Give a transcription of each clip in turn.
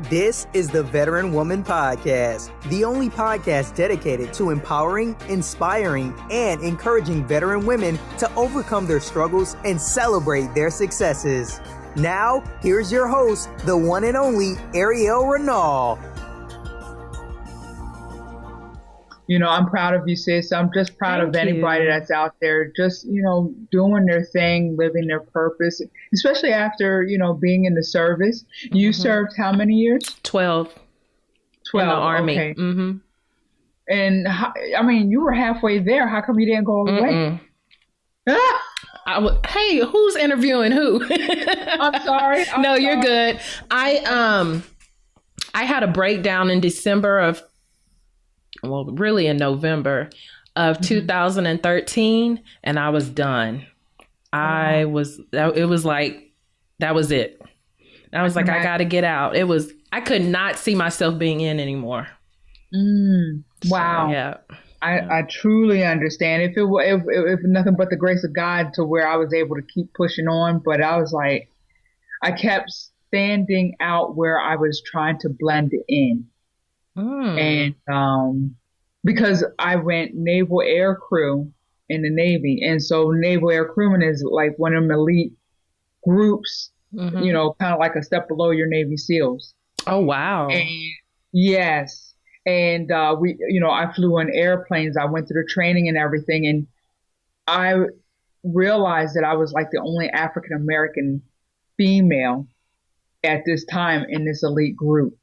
This is the Veteran Woman Podcast, the only podcast dedicated to empowering, inspiring, and encouraging veteran women to overcome their struggles and celebrate their successes. Now, here's your host, the one and only Ariel Renal. You know, I'm proud of you, sis. I'm just proud of anybody that's out there just, doing their thing, living their purpose, especially after, being in the service. You served how many years? 12. 12. In the Army. Okay. Mm-hmm. And, you were halfway there. How come you didn't go all the way? Hey, who's interviewing who? I'm sorry. No, you're good. I had a breakdown in November of 2013, and I was done. That was it. I was like, I got to get out. I could not see myself being in anymore. Wow. So, yeah. I truly understand. If nothing but the grace of God to where I was able to keep pushing on, but I was like, I kept standing out where I was trying to blend in. And because I went Naval Air Crew in the Navy. And so Naval Air Crewman is like one of them elite groups, kind of like a step below your Navy SEALs. Oh, wow. And, yes. And I flew on airplanes. I went through the training and everything. And I realized that I was like the only African-American female at this time in this elite group.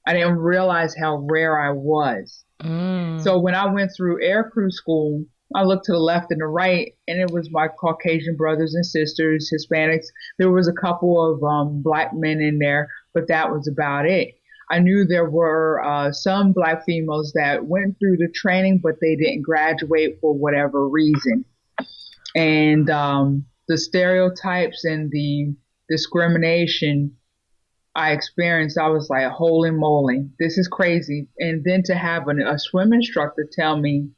I didn't realize how rare I was. So when I went through air crew school, I looked to the left and the right, and it was my Caucasian brothers and sisters, Hispanics. There was a couple of black men in there, but that was about it. I knew there were some black females that went through the training, but they didn't graduate for whatever reason. And the stereotypes and the discrimination I experienced, I was like, holy moly, this is crazy. And then to have a swim instructor tell me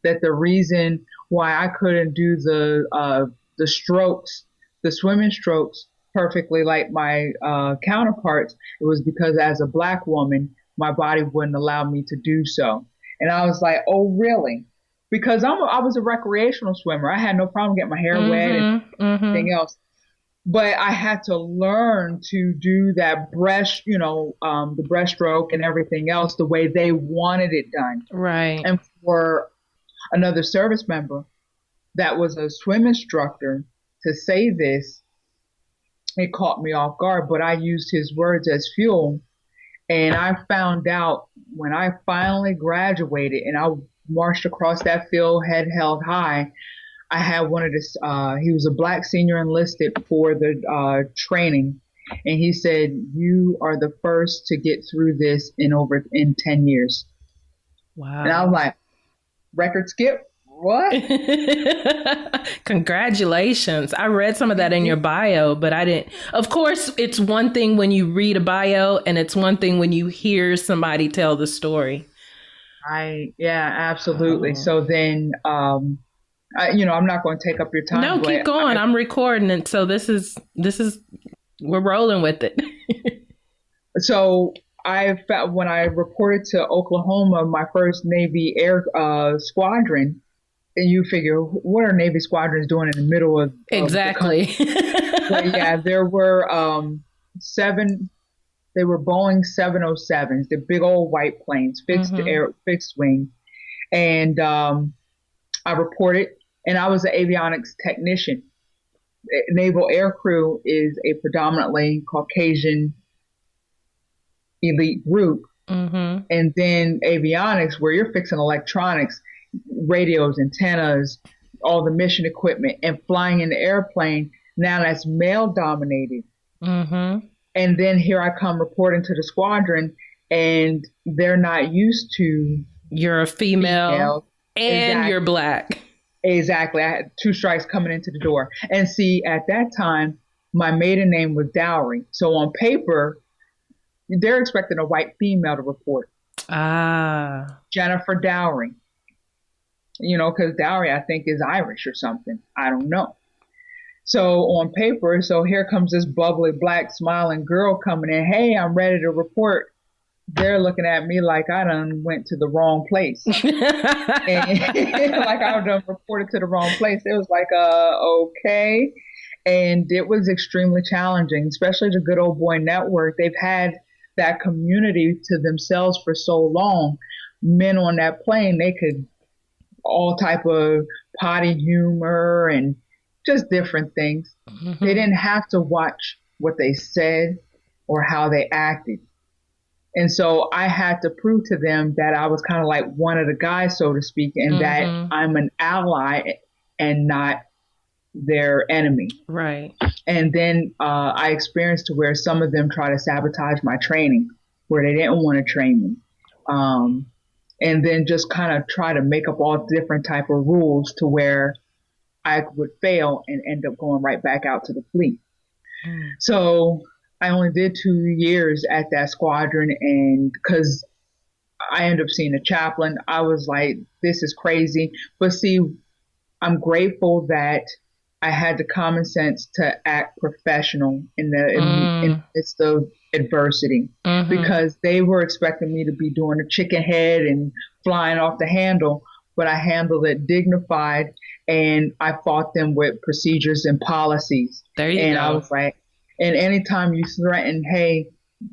that the reason why I couldn't do the strokes, the swimming strokes perfectly like my counterparts, it was because as a black woman, my body wouldn't allow me to do so. And I was like, oh, really? Because I was a recreational swimmer. I had no problem getting my hair wet and everything else. But I had to learn to do that the breaststroke and everything else the way they wanted it done. Right. And for another service member that was a swim instructor to say this, it caught me off guard, but I used his words as fuel. And I found out when I finally graduated and I marched across that field, head held high, I had one of this, he was a black senior enlisted for the training. And he said, you are the first to get through this in 10 years. Wow. And I was like, record skip? What? Congratulations. I read some of that in your bio, but I didn't. Of course, it's one thing when you read a bio and it's one thing when you hear somebody tell the story. Yeah, absolutely. Oh. So then, I'm not going to take up your time. No, keep going. I'm recording it. So this is, we're rolling with it. So when I reported to Oklahoma, my first Navy Air Squadron, and you figure, what are Navy squadrons doing in the middle of exactly. But yeah, there were 7. They were Boeing 707s, the big old white planes, fixed wing, and I reported, and I was an avionics technician. Naval Air Crew is a predominantly Caucasian elite group, and then avionics, where you're fixing electronics, radios, antennas, all the mission equipment, and flying in the airplane. Now that's male dominated. And then here I come reporting to the squadron, and they're not used to. You're a female and you're black. Exactly. I had 2 strikes coming into the door. And see, at that time, my maiden name was Dowry. So on paper, they're expecting a white female to report. Jennifer Dowry. Because Dowry, I think, is Irish or something. I don't know. So on paper, so here comes this bubbly, black, smiling girl coming in. Hey, I'm ready to report. They're looking at me like I done went to the wrong place. And like I done reported to the wrong place. It was like, okay. And it was extremely challenging, especially the Good Old Boy Network. They've had that community to themselves for so long. Men on that plane, they could all type of potty humor and just different things. Mm-hmm. They didn't have to watch what they said or how they acted. And so I had to prove to them that I was kind of like one of the guys, so to speak, and that I'm an ally and not their enemy. Right. And then I experienced to where some of them try to sabotage my training, where they didn't want to train me. And then just kind of try to make up all different type of rules to where I would fail and end up going right back out to the fleet. So I only did 2 years at that squadron, and because I ended up seeing a chaplain, I was like, this is crazy. But see, I'm grateful that I had the common sense to act professional in the midst of adversity, because they were expecting me to be doing a chicken head and flying off the handle, but I handled it dignified, and I fought them with procedures and policies. There you go. I was like, and anytime you threaten, hey,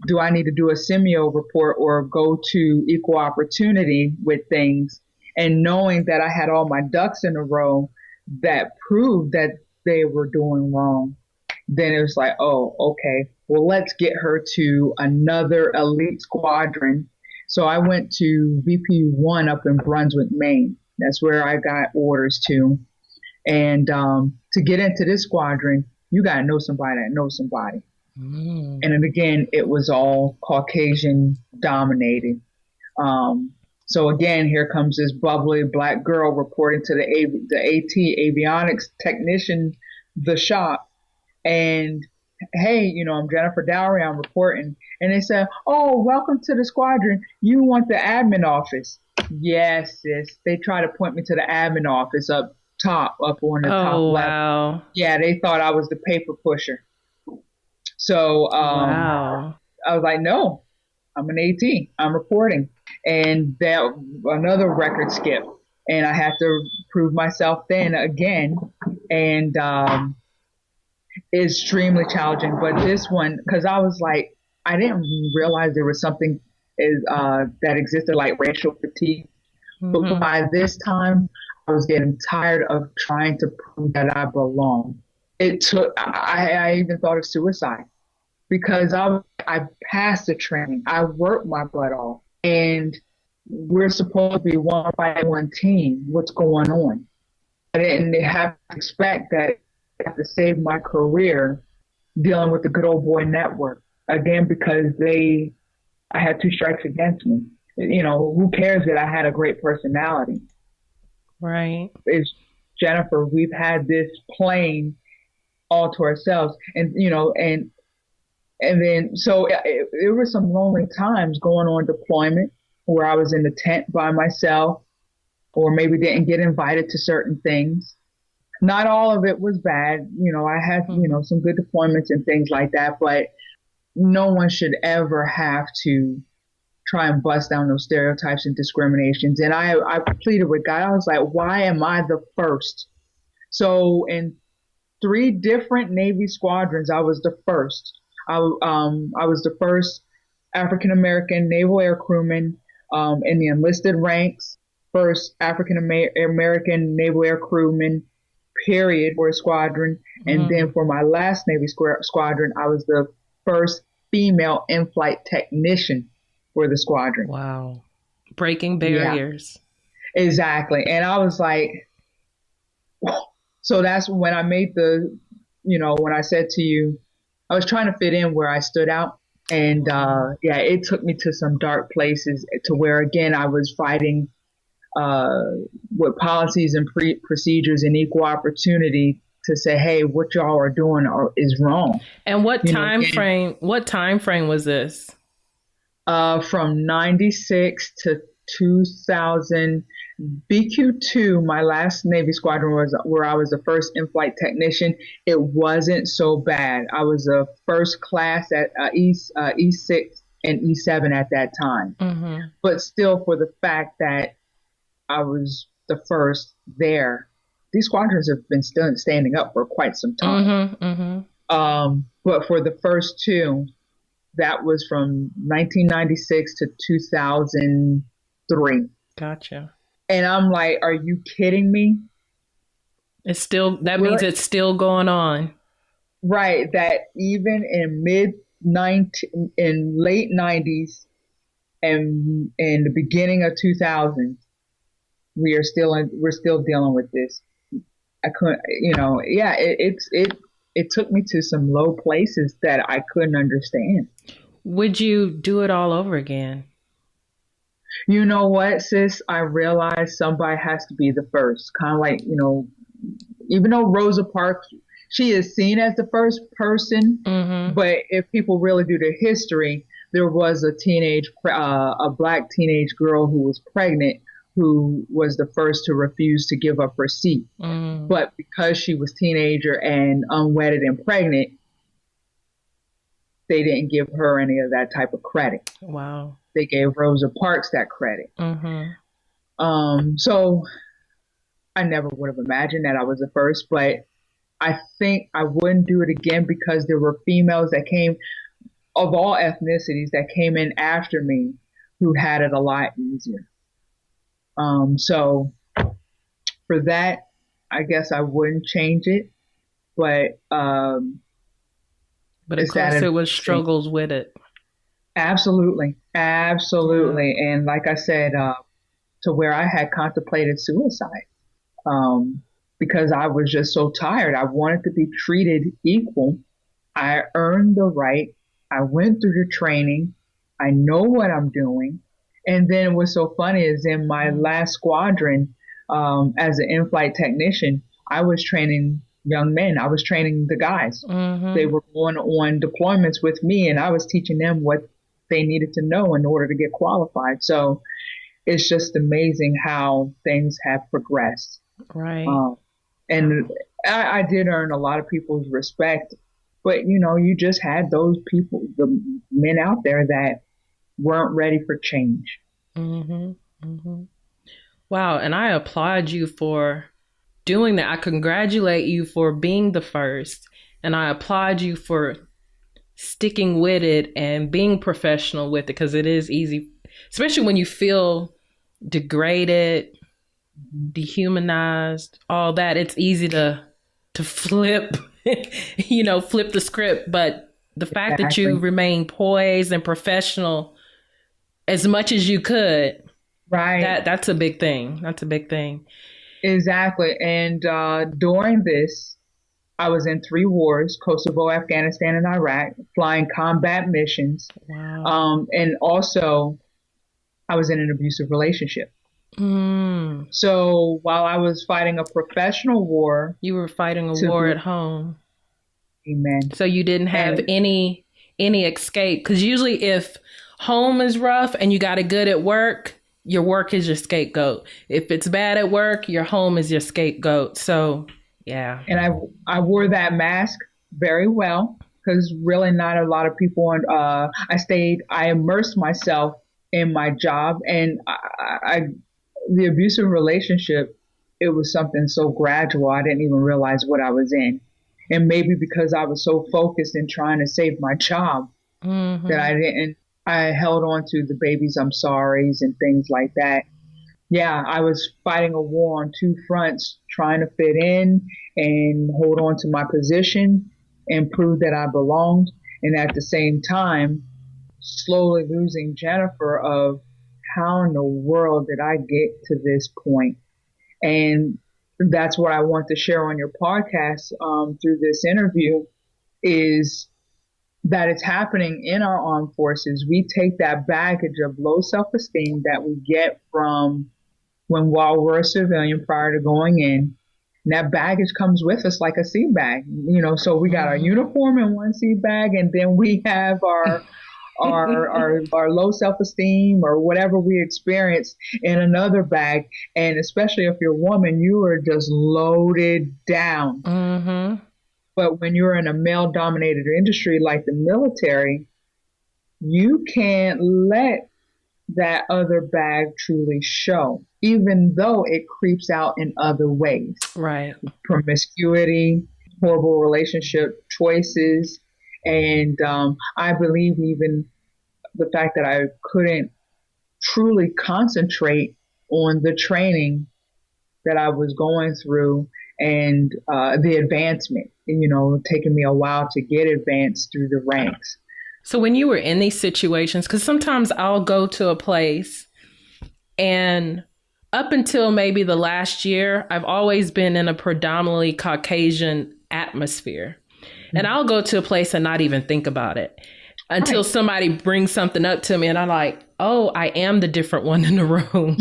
do I need to do a semio report or go to equal opportunity with things, and knowing that I had all my ducks in a row that proved that they were doing wrong, then it was like, oh, okay, well, let's get her to another elite squadron. So I went to VP1 up in Brunswick, Maine. That's where I got orders to. And to get into this squadron, you got to know somebody that knows somebody. And then again, it was all Caucasian dominated. So again, here comes this bubbly black girl reporting to the AT, avionics technician, the shop. And hey, I'm Jennifer Dowry, I'm reporting. And they said, oh, welcome to the squadron. You want the admin office? Yes, sis. They try to point me to the admin office up on the top left. Wow. Yeah, they thought I was the paper pusher. So wow. I was like, no, I'm an AT. I'm reporting. And that another record skip. And I had to prove myself then again. And extremely challenging. But this one, because I was like, I didn't realize there was something that existed like racial fatigue. But by this time, I was getting tired of trying to prove that I belong. I even thought of suicide, because I passed the training. I worked my butt off, and we're supposed to be one fight, one team. What's going on? I didn't have to expect that I have to save my career dealing with the Good Old Boy Network again, because I had 2 strikes against me. Who cares that I had a great personality? Right. It's Jennifer, we've had this plane all to ourselves. And, and then, so there were some lonely times going on deployment where I was in the tent by myself, or maybe didn't get invited to certain things. Not all of it was bad. I had, some good deployments and things like that, but no one should ever have to try and bust down those stereotypes and discriminations. And I pleaded with God. I was like, why am I the first? So in 3 different Navy squadrons, I was the first. I was the first African-American Naval Air Crewman in the enlisted ranks, first African-American Naval Air Crewman, period, for a squadron. And then for my last Navy squadron, I was the first female in-flight technician for the squadron. Wow. Breaking barriers. Yeah, exactly. And I was like, so that's when I made when I said to you, I was trying to fit in where I stood out. And it took me to some dark places to where, again, I was fighting with policies and procedures and equal opportunity to say, hey, what y'all are doing is wrong. And what time frame was this? From 96 to 2000. BQ2, my last Navy squadron was where I was the first in-flight technician. It wasn't so bad. I was a first class at E6 and E7 at that time. Mm-hmm. But still, for the fact that I was the first there, these squadrons have been still standing up for quite some time. Mm-hmm. Mm-hmm. But for the first two, that was from 1996 to 2003. Gotcha. And I'm like, are you kidding me? It's still, that means it's still going on. Right. That even in late 90s and in the beginning of 2000s, we're still dealing with this. I couldn't, it took me to some low places that I couldn't understand. Would you do it all over again? You know what, sis? I realized somebody has to be the first. Kind of like, even though Rosa Parks, she is seen as the first person, mm-hmm. but if people really do the history, there was a black teenage girl who was pregnant who was the first to refuse to give up her seat. Mm. But because she was teenager and unwedded and pregnant, they didn't give her any of that type of credit. Wow. They gave Rosa Parks that credit. Mm-hmm. So I never would have imagined that I was the first, but I think I wouldn't do it again because there were females that came of all ethnicities that came in after me who had it a lot easier. So for that, I guess I wouldn't change it, but of course there was struggles with it. Absolutely. And like I said, to where I had contemplated suicide, because I was just so tired. I wanted to be treated equal. I earned the right. I went through the training. I know what I'm doing. And then what's so funny is in my last squadron, as an in-flight technician, I was training young men. I was training the guys. Mm-hmm. They were going on deployments with me, and I was teaching them what they needed to know in order to get qualified. So it's just amazing how things have progressed. Right. And I did earn a lot of people's respect, but you just had those people, the men out there that weren't ready for change. Mm-hmm. Mm-hmm. Wow. And I applaud you for doing that. I congratulate you for being the first, and I applaud you for sticking with it and being professional with it, because it is easy, especially when you feel degraded, dehumanized, all that. It's easy to flip, flip the script. But the fact that you remain poised and professional as much as you could, right? That's a big thing. That's a big thing. Exactly. And during this, I was in 3 wars: Kosovo, Afghanistan, and Iraq, flying combat missions. Wow. And also, I was in an abusive relationship. Mm. So while I was fighting a professional war, you were fighting a war at home. Amen. So you didn't have any escape, because usually if home is rough and you got it good at work, your work is your scapegoat. If it's bad at work, your home is your scapegoat. So yeah. And I wore that mask very well, because really not a lot of people. I immersed myself in my job, and the abusive relationship, it was something so gradual. I didn't even realize what I was in. And maybe because I was so focused in trying to save my job, mm-hmm. that I held on to the babies I'm sorry's and things like that. Yeah, I was fighting a war on 2 fronts, trying to fit in and hold on to my position and prove that I belonged. And at the same time, slowly losing Jennifer of how in the world did I get to this point? And that's what I want to share on your podcast through this interview, is that it's happening in our armed forces. We take that baggage of low self-esteem that we get from while we're a civilian prior to going in. And that baggage comes with us like a seat bag, so we got our uniform in one seat bag, and then we have our low self-esteem or whatever we experience in another bag. And especially if you're a woman, you are just loaded down. Mm-hmm. But when you're in a male-dominated industry like the military, you can't let that other bag truly show, even though it creeps out in other ways. Right. Promiscuity, horrible relationship choices. And I believe even the fact that I couldn't truly concentrate on the training that I was going through and the advancement, taking me a while to get advanced through the ranks. So when you were in these situations, because sometimes I'll go to a place and up until maybe the last year, I've always been in a predominantly Caucasian atmosphere. Mm-hmm. And I'll go to a place and not even think about it until somebody brings something up to me and I'm like, oh, I am the different one in the room.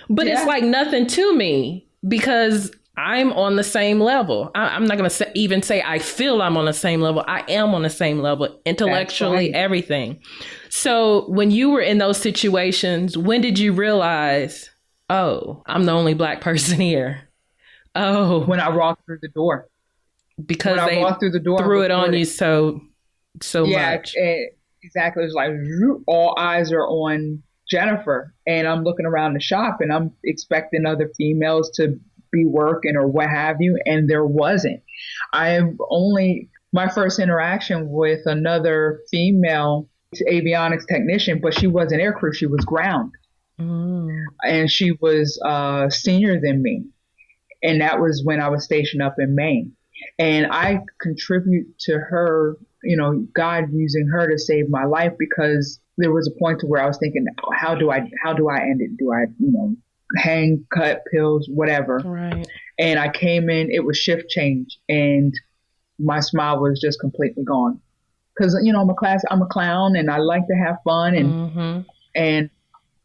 But it's like nothing to me because I'm on the same level. I'm not going to even say I feel I'm on the same level. I am on the same level, intellectually, everything. So when you were in those situations, when did you realize, oh, I'm the only Black person here? Oh. When I walked through the door. Because they walked through the door, threw it on you so much. Yeah, exactly. It's like all eyes are on Jennifer. And I'm looking around the shop and I'm expecting other females to be working or what have you, and there wasn't. My first interaction with another female avionics technician, but she wasn't air crew, she was ground. And she was senior than me, and that was when I was stationed up in Maine. And I contribute to her, God using her to save my life, because there was a point to where I was thinking, how do I end it? Do I hang, cut, pills, whatever. Right. And I came in, it was shift change, and my smile was just completely gone. Because, I'm a clown and I like to have fun. And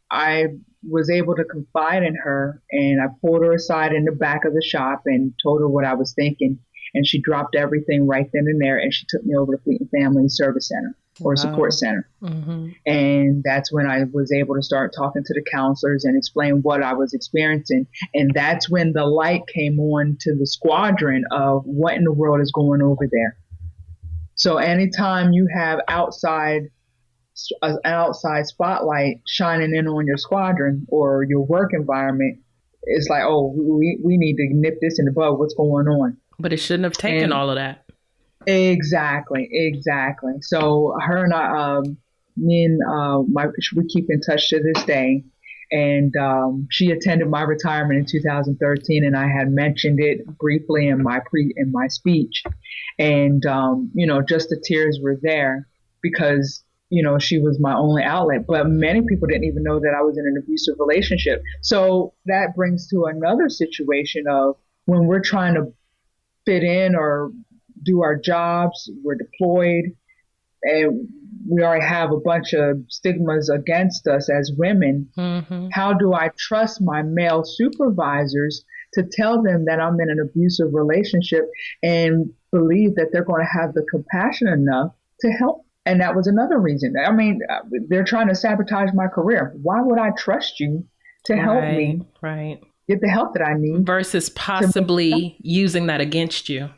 I was able to confide in her, and I pulled her aside in the back of the shop and told her what I was thinking. And she dropped everything right then and there. And she took me over to Fleet and Family Service Center or Support Center. And that's when I was able to start talking to the counselors and explain what I was experiencing. And that's when the light came on to the squadron of what in the world is going over there. So anytime you have an outside spotlight shining in on your squadron or your work environment, it's like, oh, we need to nip this in the bud. What's going on? But it shouldn't have taken all of that. Exactly. So her and I, we keep in touch to this day. And she attended my retirement in 2013, and I had mentioned it briefly in my speech. And just the tears were there because she was my only outlet. But many people didn't even know that I was in an abusive relationship. So that brings to another situation of when we're trying to fit in or do our jobs, we're deployed, and we already have a bunch of stigmas against us as women. How do I trust my male supervisors to tell them that I'm in an abusive relationship and believe that they're going to have the compassion enough to help? And that was another reason. I mean, they're trying to sabotage my career. Why would I trust you to help me get the help that I need? Versus possibly using that against you.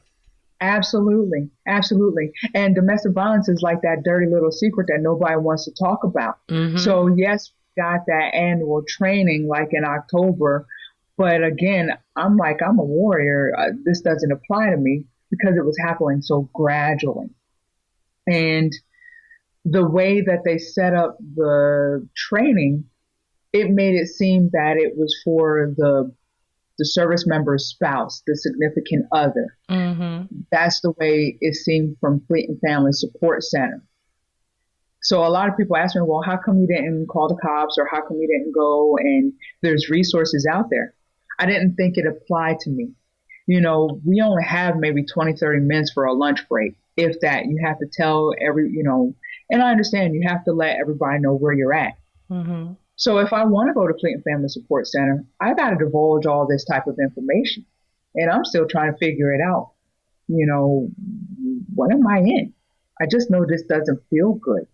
Absolutely. And domestic violence is like that dirty little secret that nobody wants to talk about. So yes, we got that annual training like in October. But again, I'm a warrior. This doesn't apply to me because it was happening so gradually. And the way that they set up the training, it made it seem that it was for the service member's spouse, the significant other. That's the way it seemed from Fleet and Family Support Center. So a lot of people ask me, well, how come you didn't call the cops, or how come you didn't go, and there's resources out there? I didn't think it applied to me. We only have maybe 20, 30 minutes for a lunch break. If that, you have to tell and I understand you have to let everybody know where you're at. So if I want to go to Fleet and Family Support Center, I got to divulge all this type of information. And I'm still trying to figure it out. What am I in? I just know this doesn't feel good.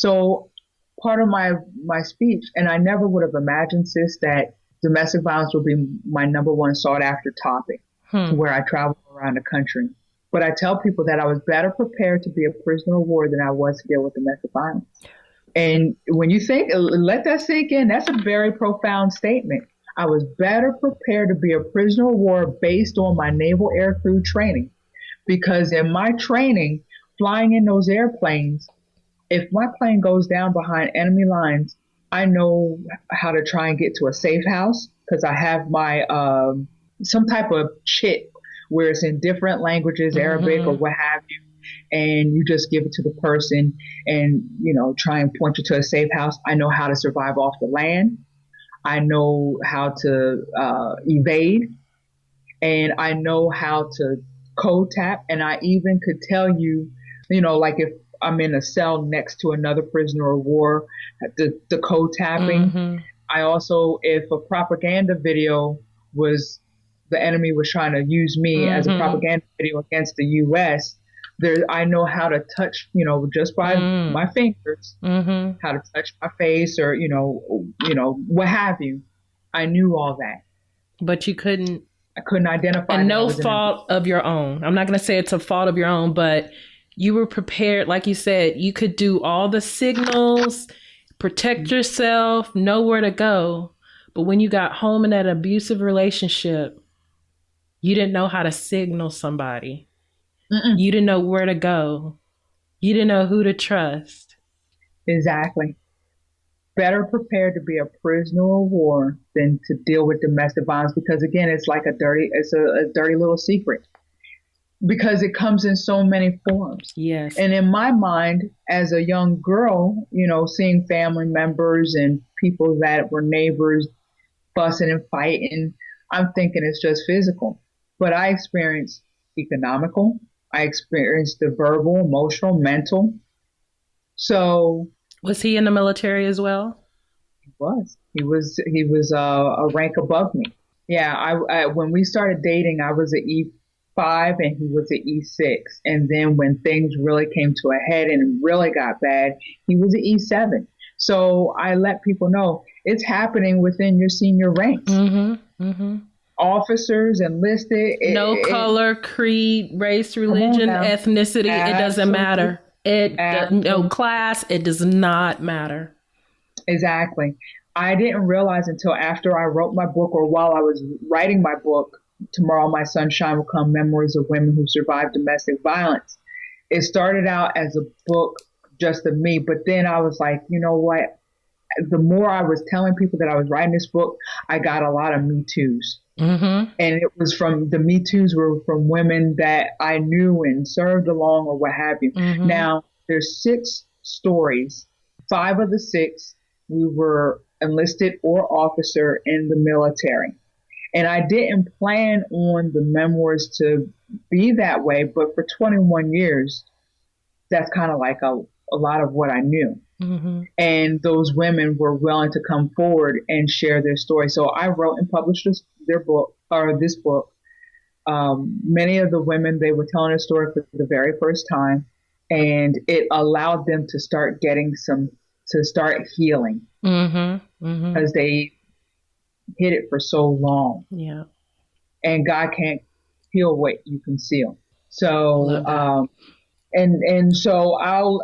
So part of my speech, and I never would have imagined, sis, that domestic violence would be my number one sought after topic to where I travel around the country. But I tell people that I was better prepared to be a prisoner of war than I was to deal with domestic violence. And when you think, let that sink in, that's a very profound statement. I was better prepared to be a prisoner of war based on my Naval Air Crew training. Because in my training, flying in those airplanes, if my plane goes down behind enemy lines, I know how to try and get to a safe house because I have my some type of chit where it's in different languages, Arabic or what have you. And you just give it to the person and, try and point you to a safe house. I know how to survive off the land. I know how to evade. And I know how to code tap. And I even could tell you, like if I'm in a cell next to another prisoner of war, the code tapping. I also, if a propaganda video the enemy was trying to use me as a propaganda video against the U.S., I know how to touch, just by my fingers, how to touch my face or, what have you. I knew all that. But you couldn't. I couldn't identify. And no fault of your own. I'm not going to say it's a fault of your own, but you were prepared. Like you said, you could do all the signals, protect yourself, know where to go. But when you got home in that abusive relationship, you didn't know how to signal somebody. You didn't know where to go. You didn't know who to trust. Exactly. Better prepared to be a prisoner of war than to deal with domestic violence because, again, it's like a dirty little secret because it comes in so many forms. Yes. And in my mind, as a young girl, seeing family members and people that were neighbors fussing and fighting, I'm thinking it's just physical. But I experienced economical. I experienced the verbal, emotional, mental. So, was he in the military as well? He was. He was a rank above me. Yeah. I when we started dating, I was an E5 and he was an E6. And then when things really came to a head and really got bad, he was an E7. So I let people know it's happening within your senior ranks. Officers enlisted. No color, creed, race, religion, ethnicity. Absolutely. It doesn't matter. No class. It does not matter. Exactly. I didn't realize until after I wrote my book or while I was writing my book, Tomorrow My Sunshine Will Come, Memoirs of Women Who Survived Domestic Violence. It started out as a book just of me, but then I was like, you know what? The more I was telling people that I was writing this book, I got a lot of Me Too's. And it was the Me Too's were from women that I knew and served along or what have you. Now, there's 6 stories. 5 of the 6, we were enlisted or officer in the military. And I didn't plan on the memoirs to be that way, but for 21 years, that's kind of like a lot of what I knew. And those women were willing to come forward and share their story. So I wrote and published this book. Many of the women, they were telling their story for the very first time, and it allowed them to start start healing because they hid it for so long. Yeah. And God can't heal what you conceal. So, and so I'll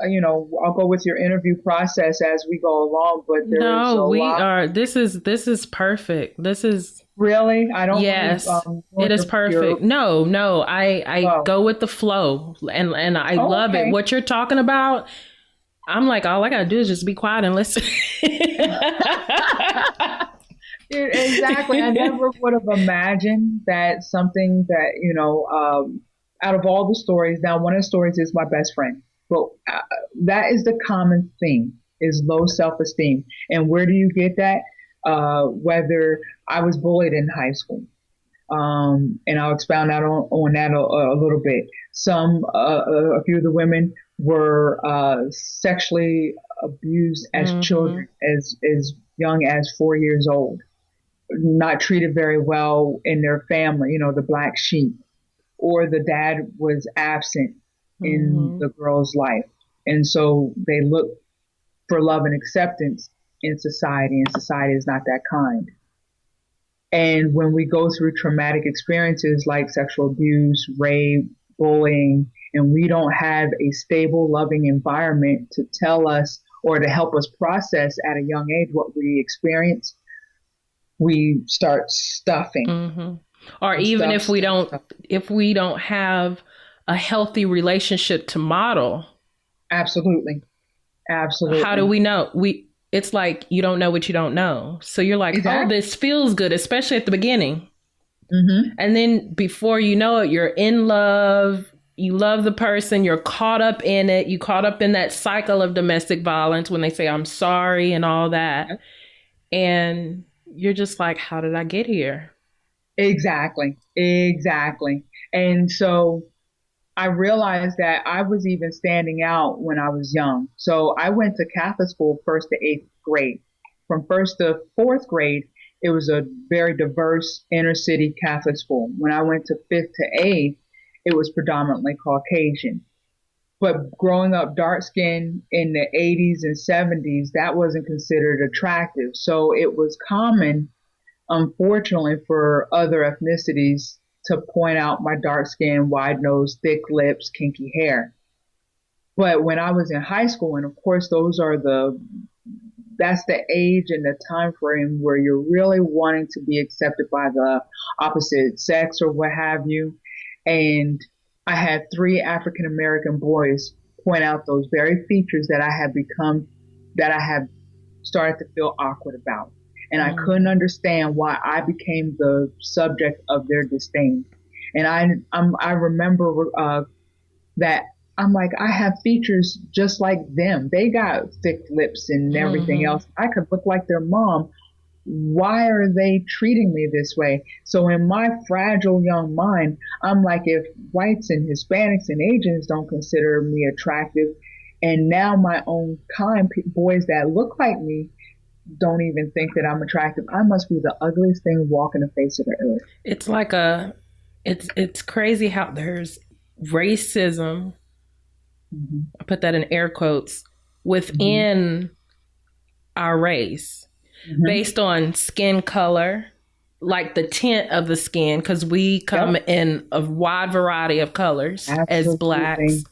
go with your interview process as we go along, but this is perfect. This is really, I don't. Yes, it is perfect. No, I go with the flow and I love it. What you're talking about, I'm like, all I gotta do is just be quiet and listen. Exactly. I never would have imagined that something that, out of all the stories, now one of the stories is my best friend, but that is the common theme is low self-esteem. And where do you get that? Whether I was bullied in high school. And I'll expound out on that a little bit. A few of the women were sexually abused as children, as young as 4 years old, not treated very well in their family, the black sheep, or the dad was absent in the girl's life. And so they looked for love and acceptance in society, and society is not that kind. And when we go through traumatic experiences like sexual abuse, rape, bullying, and we don't have a stable, loving environment to tell us or to help us process at a young age what we experience, we start stuffing. Mm-hmm. Or even if we don't have a healthy relationship to model. Absolutely. Absolutely. How do we know? It's like you don't know what you don't know. So you're like, exactly. Oh, this feels good, especially at the beginning. Mm-hmm. And then before you know it, you're in love. You love the person. You're caught up in it. You caught up in that cycle of domestic violence when they say, I'm sorry and all that. And you're just like, how did I get here? Exactly. And so I realized that I was even standing out when I was young. So I went to Catholic school 1st to 8th grade. From 1st to 4th grade, it was a very diverse inner city Catholic school. When I went to 5th to 8th, it was predominantly Caucasian. But growing up dark skinned in the 80s and 70s, that wasn't considered attractive. So it was common, unfortunately, for other ethnicities to point out my dark skin, wide nose, thick lips, kinky hair. But when I was in high school, and of course that's the age and the time frame where you're really wanting to be accepted by the opposite sex or what have you. And I had 3 African American boys point out those very features that I had started to feel awkward about. And I couldn't understand why I became the subject of their disdain. And I remember that I'm like, I have features just like them. They got thick lips and everything else. I could look like their mom. Why are they treating me this way? So in my fragile young mind, I'm like, if whites and Hispanics and Asians don't consider me attractive, and now my own kind, boys that look like me, don't even think that I'm attractive, I must be the ugliest thing walking the face of the earth. It's like it's crazy how there's racism, I put that in air quotes, within our race, based on skin color, like the tint of the skin, because we come in a wide variety of colors as Blacks.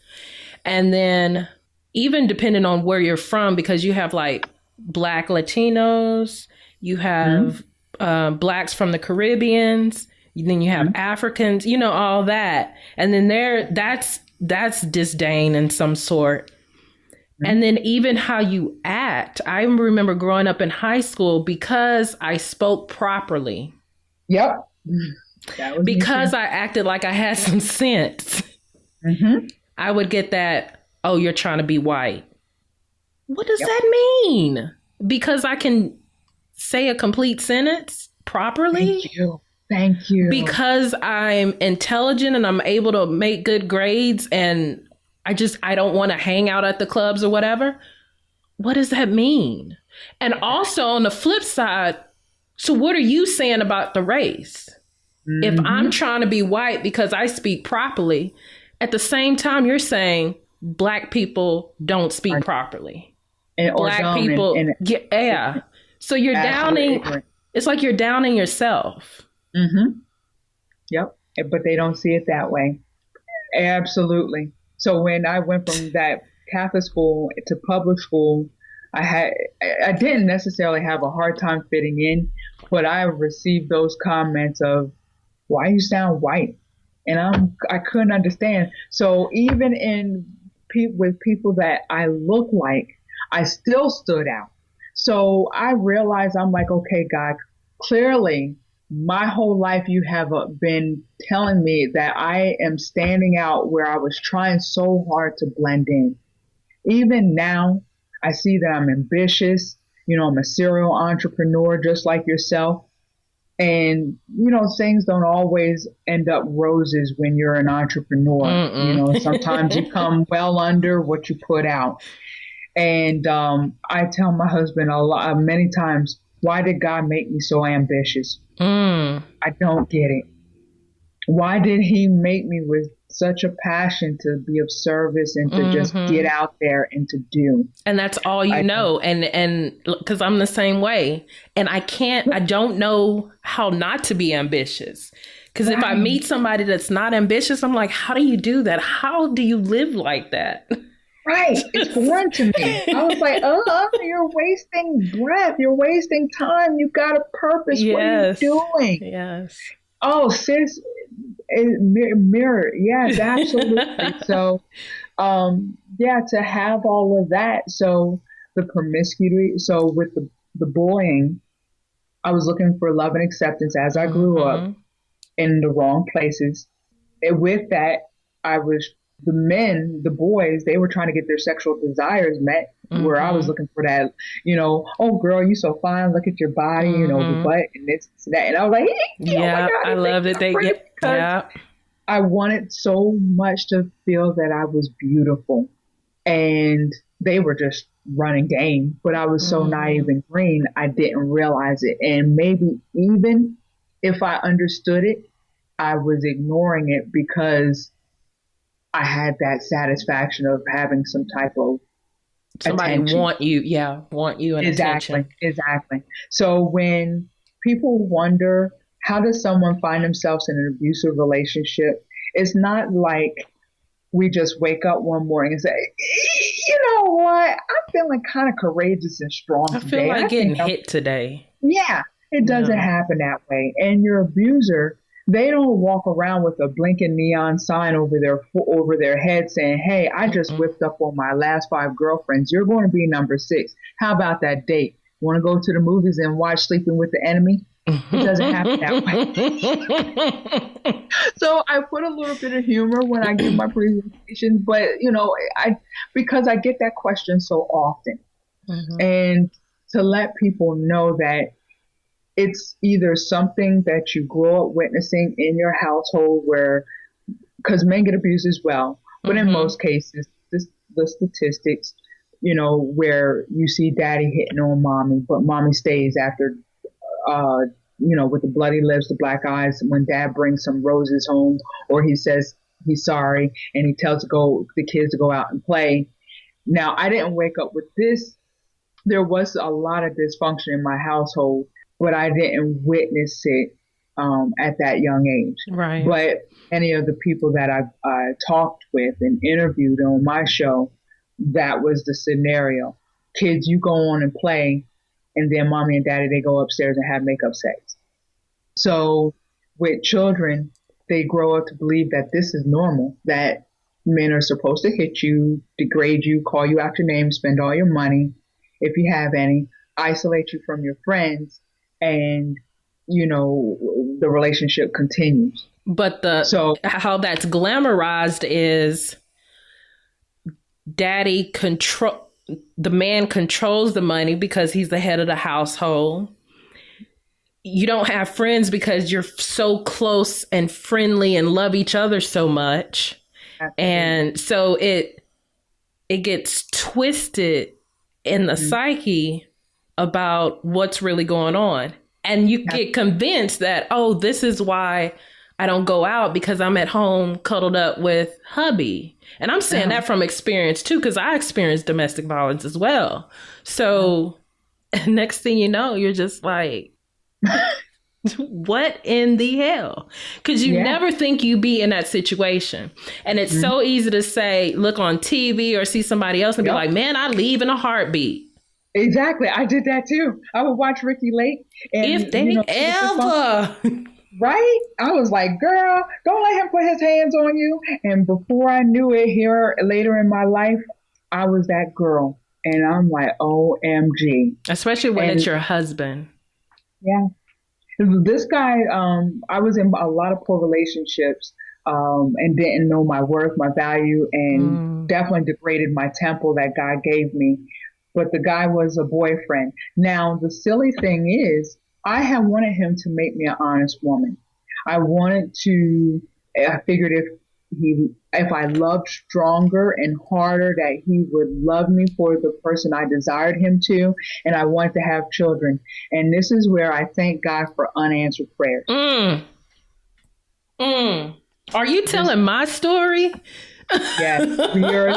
And then even depending on where you're from, because you have like Black Latinos, you have Blacks from the Caribbeans, then you have Africans, all that. And then that's disdain in some sort. And then even how you act. I remember growing up in high school, because I spoke properly. Yep. Because I acted like I had some sense. I would get that, oh, you're trying to be white. What does that mean? Because I can say a complete sentence properly? Thank you. Because I'm intelligent and I'm able to make good grades and I don't want to hang out at the clubs or whatever. What does that mean? And also on the flip side, so what are you saying about the race? If I'm trying to be white because I speak properly, at the same time you're saying Black people don't speak properly. Black people, so you're downing. It's like you're downing yourself. Yep. But they don't see it that way. Absolutely. So when I went from that Catholic school to public school, I didn't necessarily have a hard time fitting in, but I received those comments of, why you sound white? And I couldn't understand. So even with people that I look like, I still stood out. So I realized, I'm like, okay, God, clearly my whole life you have been telling me that I am standing out where I was trying so hard to blend in. Even now, I see that I'm ambitious. I'm a serial entrepreneur just like yourself. And, things don't always end up roses when you're an entrepreneur. Sometimes you come well under what you put out. And I tell my husband many times, why did God make me so ambitious? I don't get it. Why did he make me with such a passion to be of service and to just get out there and to do. And that's all you know. And because I'm the same way. And I don't know how not to be ambitious. Because if I meet somebody that's not ambitious, I'm like, how do you do that? How do you live like that? Right. It's foreign to me. I was like, you're wasting breath. You're wasting time. You've got a purpose. Yes. What are you doing? Yes. Oh, sis, mirror. Yes, absolutely. So, to have all of that. So the promiscuity. So with the bullying, I was looking for love and acceptance as I grew up in the wrong places. And with that, the boys, they were trying to get their sexual desires met, where I was looking for that, oh girl, you so fine, look at your body, the butt and this and that. And I was like, oh my God, I love it. I wanted so much to feel that I was beautiful, and they were just running game, but I was so naive and green, I didn't realize it. And maybe even if I understood it, I was ignoring it because I had that satisfaction of having some type of somebody attention. want you and attention. Exactly. So when people wonder, how does someone find themselves in an abusive relationship? It's not like we just wake up one morning and say, you know what? I'm feeling kind of courageous and strong today. I feel like getting hit today. Yeah, it doesn't happen that way. And your abuser, they don't walk around with a blinking neon sign over their head saying, hey, I just whipped up on my last 5 girlfriends. You're going to be number 6. How about that date? Want to go to the movies and watch Sleeping with the Enemy? It doesn't happen that way. So I put a little bit of humor when I give my presentation, but because I get that question so often, and to let people know that it's either something that you grow up witnessing in your household because men get abused as well, but in most cases, the statistics, where you see daddy hitting on mommy, but mommy stays after, with the bloody lips, the black eyes, when dad brings some roses home, or he says he's sorry and he tells the kids to go out and play. Now, I didn't wake up with this. There was a lot of dysfunction in my household, but I didn't witness it at that young age. Right. But any of the people that I talked with and interviewed on my show, that was the scenario. Kids, you go on and play, and then mommy and daddy, they go upstairs and have makeup sex. So with children, they grow up to believe that this is normal, that men are supposed to hit you, degrade you, call you out your name, spend all your money, if you have any, isolate you from your friends, and, the relationship continues. But how that's glamorized is the man controls the money because he's the head of the household. You don't have friends because you're so close and friendly and love each other so much. Absolutely. And so it gets twisted in the psyche about what's really going on. And you get convinced that, this is why I don't go out, because I'm at home cuddled up with hubby. And I'm saying that from experience too, because I experienced domestic violence as well. So next thing you know, you're just like, what in the hell? Because you never think you'd be in that situation. And it's so easy to say, look on TV or see somebody else and be like, man, I'd leave in a heartbeat. Exactly. I did that too. I would watch Ricky Lake. And, if they ever. Right? I was like, girl, don't let him put his hands on you. And before I knew it, here later in my life, I was that girl. And I'm like, OMG. Especially when it's your husband. Yeah. This guy, I was in a lot of poor relationships and didn't know my worth, my value, and definitely degraded my temple that God gave me. But the guy was a boyfriend. Now, the silly thing is, I had wanted him to make me an honest woman. I figured if I loved stronger and harder, that he would love me for the person I desired him to, and I wanted to have children. And this is where I thank God for unanswered prayers. Are you telling my story? Yes, yours.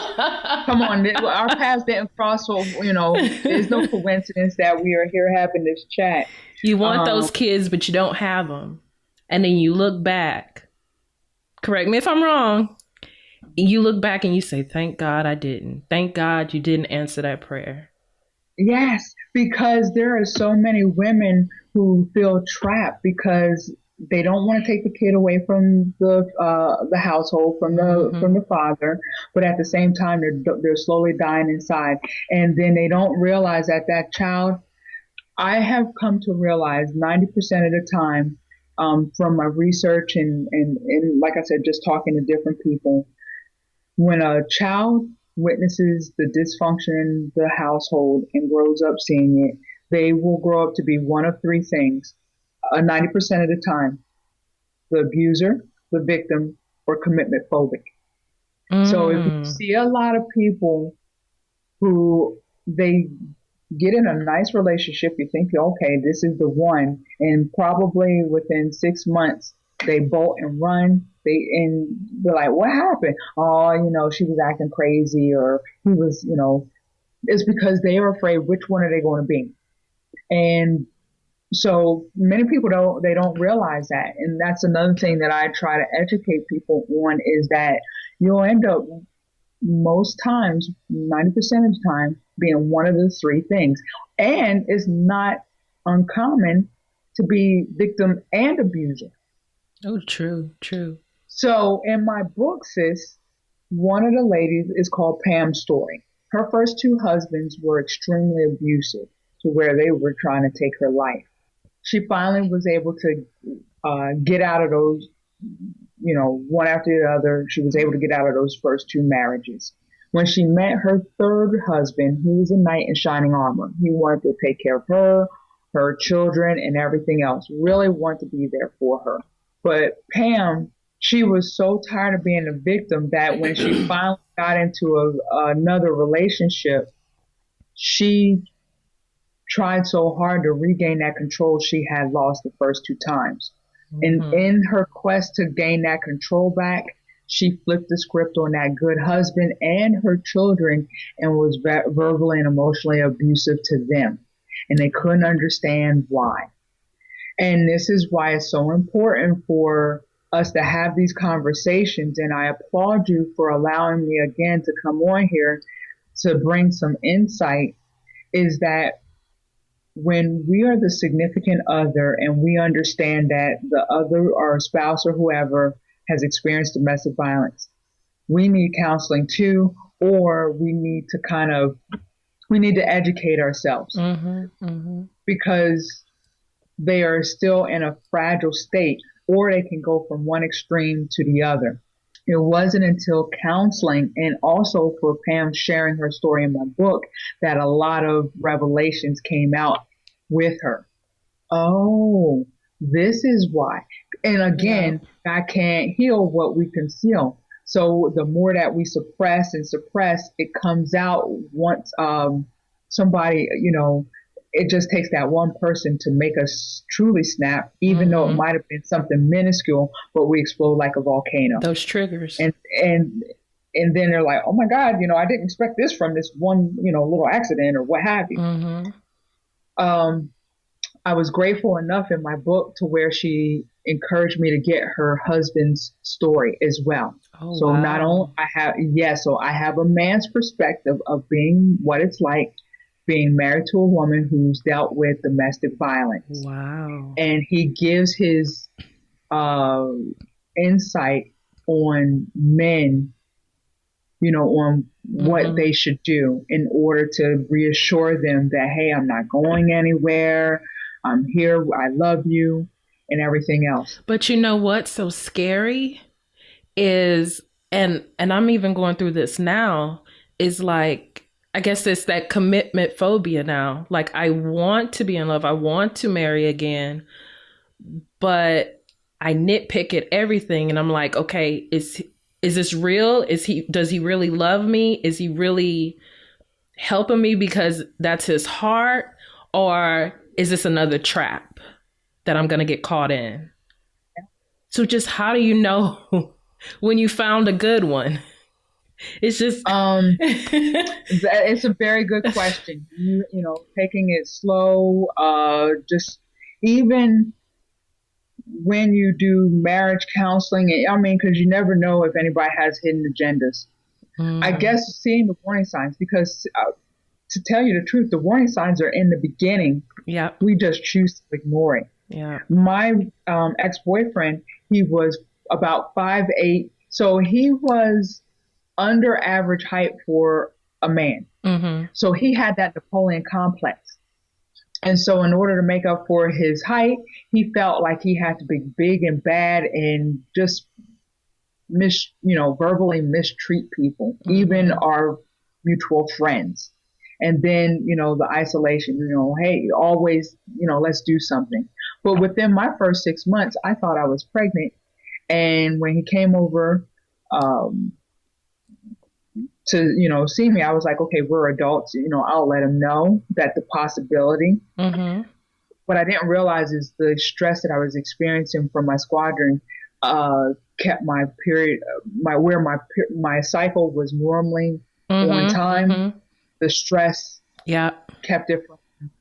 Come on, our paths didn't cross, so there's no coincidence that we are here having this chat. You want those kids, but you don't have them, and then you look back. Correct me if I'm wrong. You look back and you say, "Thank God I didn't. Thank God you didn't answer that prayer." Yes, because there are so many women who feel trapped because they don't want to take the kid away from the household, from the father, but at the same time they're slowly dying inside, and then they don't realize that child. I have come to realize 90% of the time, from my research and like I said, just talking to different people, when a child witnesses the dysfunction in the household and grows up seeing it, they will grow up to be one of three things. 90% of the time, the abuser, the victim, or commitment phobic. So if you see a lot of people who they get in a nice relationship, you think, okay, this is the one, and probably within 6 months, they bolt and run. They're like, what happened? Oh, she was acting crazy, or he was, it's because they are afraid which one are they going to be. And so many people don't realize that. And that's another thing that I try to educate people on, is that you'll end up most times, 90% of the time, being one of the three things. And it's not uncommon to be victim and abuser. Oh, true. So in my book, sis, one of the ladies is called Pam's story. Her first two husbands were extremely abusive to where they were trying to take her life. She finally was able to get out of those, one after the other. She was able to get out of those first two marriages. When she met her third husband, he was a knight in shining armor. He wanted to take care of her children, and everything else. Really wanted to be there for her. But Pam, she was so tired of being a victim that when she finally got into another relationship, she tried so hard to regain that control she had lost the first two times. And in her quest to gain that control back, she flipped the script on that good husband and her children and was verbally and emotionally abusive to them. And they couldn't understand why. And this is why it's so important for us to have these conversations. And I applaud you for allowing me again to come on here to bring some insight, is that when we are the significant other and we understand that the other, our spouse or whoever, has experienced domestic violence, we need counseling too, or we need to educate ourselves because they are still in a fragile state, or they can go from one extreme to the other. It wasn't until counseling and also for Pam sharing her story in my book that a lot of revelations came out with her. Oh, this is why. And again, God can't heal what we conceal. So the more that we suppress, it comes out once somebody, it just takes that one person to make us truly snap, even though it might have been something minuscule, but we explode like a volcano. Those triggers. And then they're like, oh my God, I didn't expect this from this one, little accident or what have you. I was grateful enough in my book to where she encouraged me to get her husband's story as well. Oh, so wow. Not only I have a man's perspective of being what it's like being married to a woman who's dealt with domestic violence. Wow. And he gives his insight on men, on what they should do in order to reassure them that, hey, I'm not going anywhere. I'm here. I love you and everything else. But you know what's so scary is, and I'm even going through this now, is like, I guess it's that commitment phobia now. Like, I want to be in love. I want to marry again, but I nitpick at everything. And I'm like, okay, is this real? Does he really love me? Is he really helping me because that's his heart? Or is this another trap that I'm going to get caught in? So just how do you know when you found a good one? It's just it's a very good question. You know, taking it slow, just even when you do marriage counseling, I mean, because you never know if anybody has hidden agendas. I guess seeing the warning signs, because to tell you the truth, the warning signs are in the beginning. Yeah. We just choose to ignore it. Yeah. My ex-boyfriend, he was about 5'8", so he was under average height for a man. So he had that Napoleon complex. And so in order to make up for his height, he felt like he had to be big and bad and just verbally mistreat people, even our mutual friends. And then, the isolation, hey, always, let's do something. But within my first 6 months, I thought I was pregnant. And when he came over, to, see me, I was like, okay, we're adults, I'll let him know that the possibility. What I didn't realize is the stress that I was experiencing from my squadron, kept my period, my cycle was normally on time. The stress kept it from him.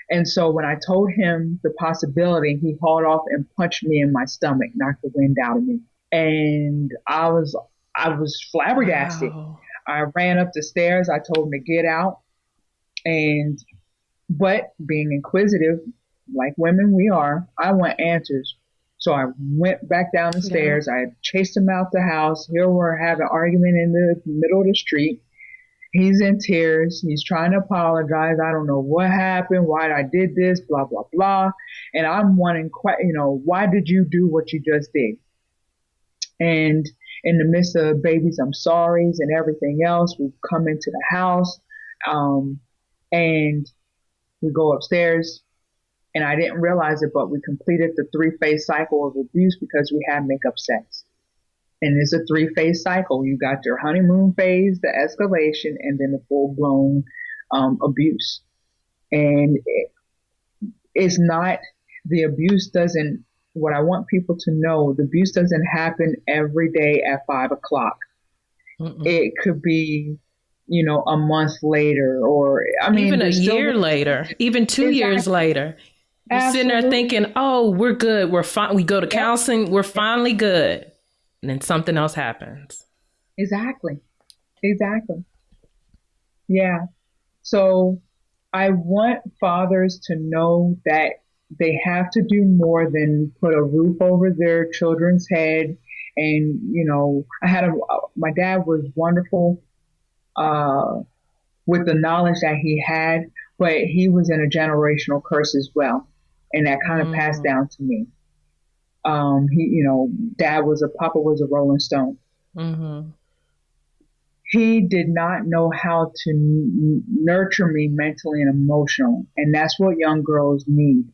And so when I told him the possibility, he hauled off and punched me in my stomach, knocked the wind out of me. And I was flabbergasted. Wow. I ran up the stairs. I told him to get out. But being inquisitive, like women we are, I want answers. So I went back down the stairs. I chased him out the house. Here we're having an argument in the middle of the street. He's in tears. He's trying to apologize. I don't know what happened, why I did this, blah, blah, blah. And I'm wanting, why did you do what you just did? And in the midst of babies, I'm sorry's and everything else, we come into the house, and we go upstairs. And I didn't realize it, but we completed the 3-phase cycle of abuse because we had makeup sex. And it's a 3-phase cycle. You got your honeymoon phase, the escalation, and then the full-blown abuse. And it's not, the abuse doesn't, what I want people to know, the abuse doesn't happen every day at 5 o'clock. It could be, a month later, or, even a year later, even 2 years later. You're sitting there thinking, oh, we're good. We're fine. We go to counseling. We're finally good. And then something else happens. Exactly. Yeah. So I want fathers to know that they have to do more than put a roof over their children's head. And, my dad was wonderful, with the knowledge that he had, but he was in a generational curse as well. And that kind of passed down to me. Papa was a Rolling Stone. He did not know how to nurture me mentally and emotionally. And that's what young girls need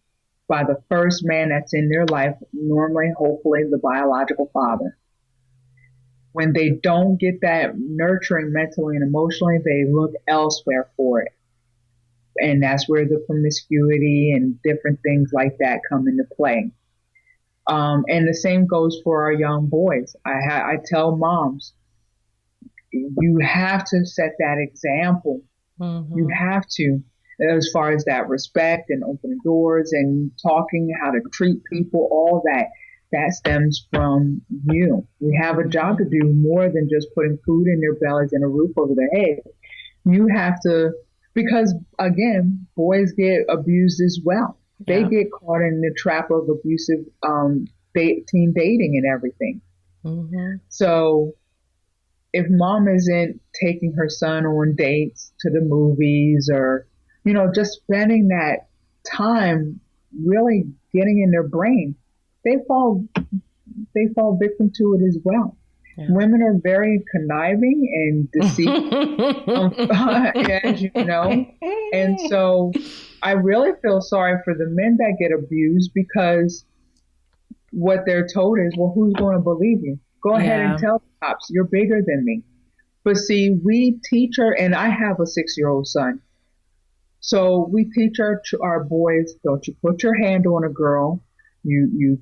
by the first man that's in their life, normally, hopefully, the biological father. When they don't get that nurturing mentally and emotionally, they look elsewhere for it. And that's where the promiscuity and different things like that come into play. And the same goes for our young boys. I tell moms, you have to set that example. You have to, as far as that respect and opening doors and talking, how to treat people, all that stems from you. We have a job to do more than just putting food in their bellies and a roof over their head. You have to, because again, boys get abused as well. They get caught in the trap of abusive teen dating and everything. So if mom isn't taking her son on dates to the movies, or, just spending that time really getting in their brain, they fall victim to it as well. Women are very conniving and deceitful, as you know. And so I really feel sorry for the men that get abused, because what they're told is, well, who's going to believe you? Go ahead and tell the cops, you're bigger than me. But see, we teach her, and I have a 6-year-old son. So we teach our boys, don't you put your hand on a girl. You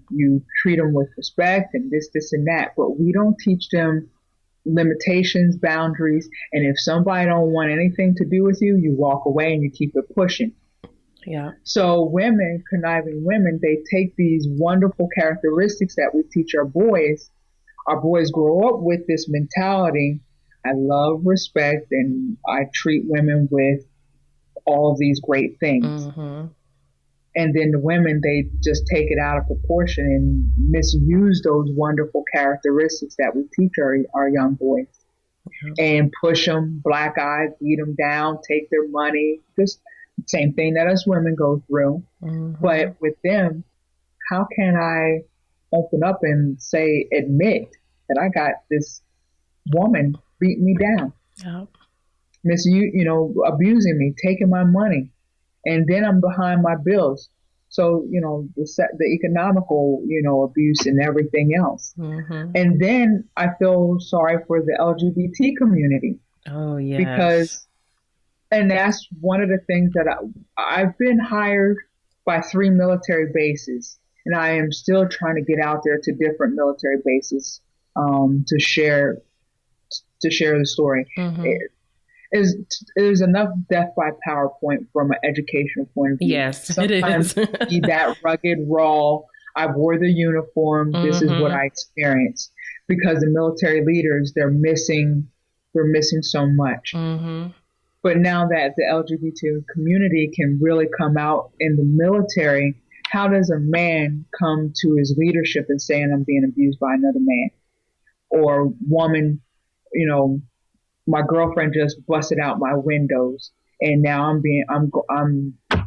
treat them with respect and this and that, but we don't teach them limitations, boundaries. And if somebody don't want anything to do with you, you walk away and you keep it pushing. Yeah. So women, conniving women, they take these wonderful characteristics that we teach our boys. Our boys grow up with this mentality. I love respect and I treat women with all of these great things. Mm-hmm. And then the women, they just take it out of proportion and misuse those wonderful characteristics that we teach our young boys. Mm-hmm. And push them, black eye, beat them down, take their money. Just the same thing that us women go through. Mm-hmm. But with them, how can I open up and admit that I got this woman beating me down? Yep. Abusing me, taking my money. And then I'm behind my bills. So, the economical, abuse and everything else. Mm-hmm. And then I feel sorry for the LGBT community. Oh, yes. And that's one of the things that I've been hired by 3 military bases. And I am still trying to get out there to different military bases to share the story. Mm-hmm. There's enough death by PowerPoint from an educational point of view. Yes, sometimes it is. Be that rugged, raw. I wore the uniform. Mm-hmm. This is what I experienced. Because the military leaders, they're missing so much. Mm-hmm. But now that the LGBT community can really come out in the military, how does a man come to his leadership and saying, I'm being abused by another man? Or woman, my girlfriend just busted out my windows and now I'm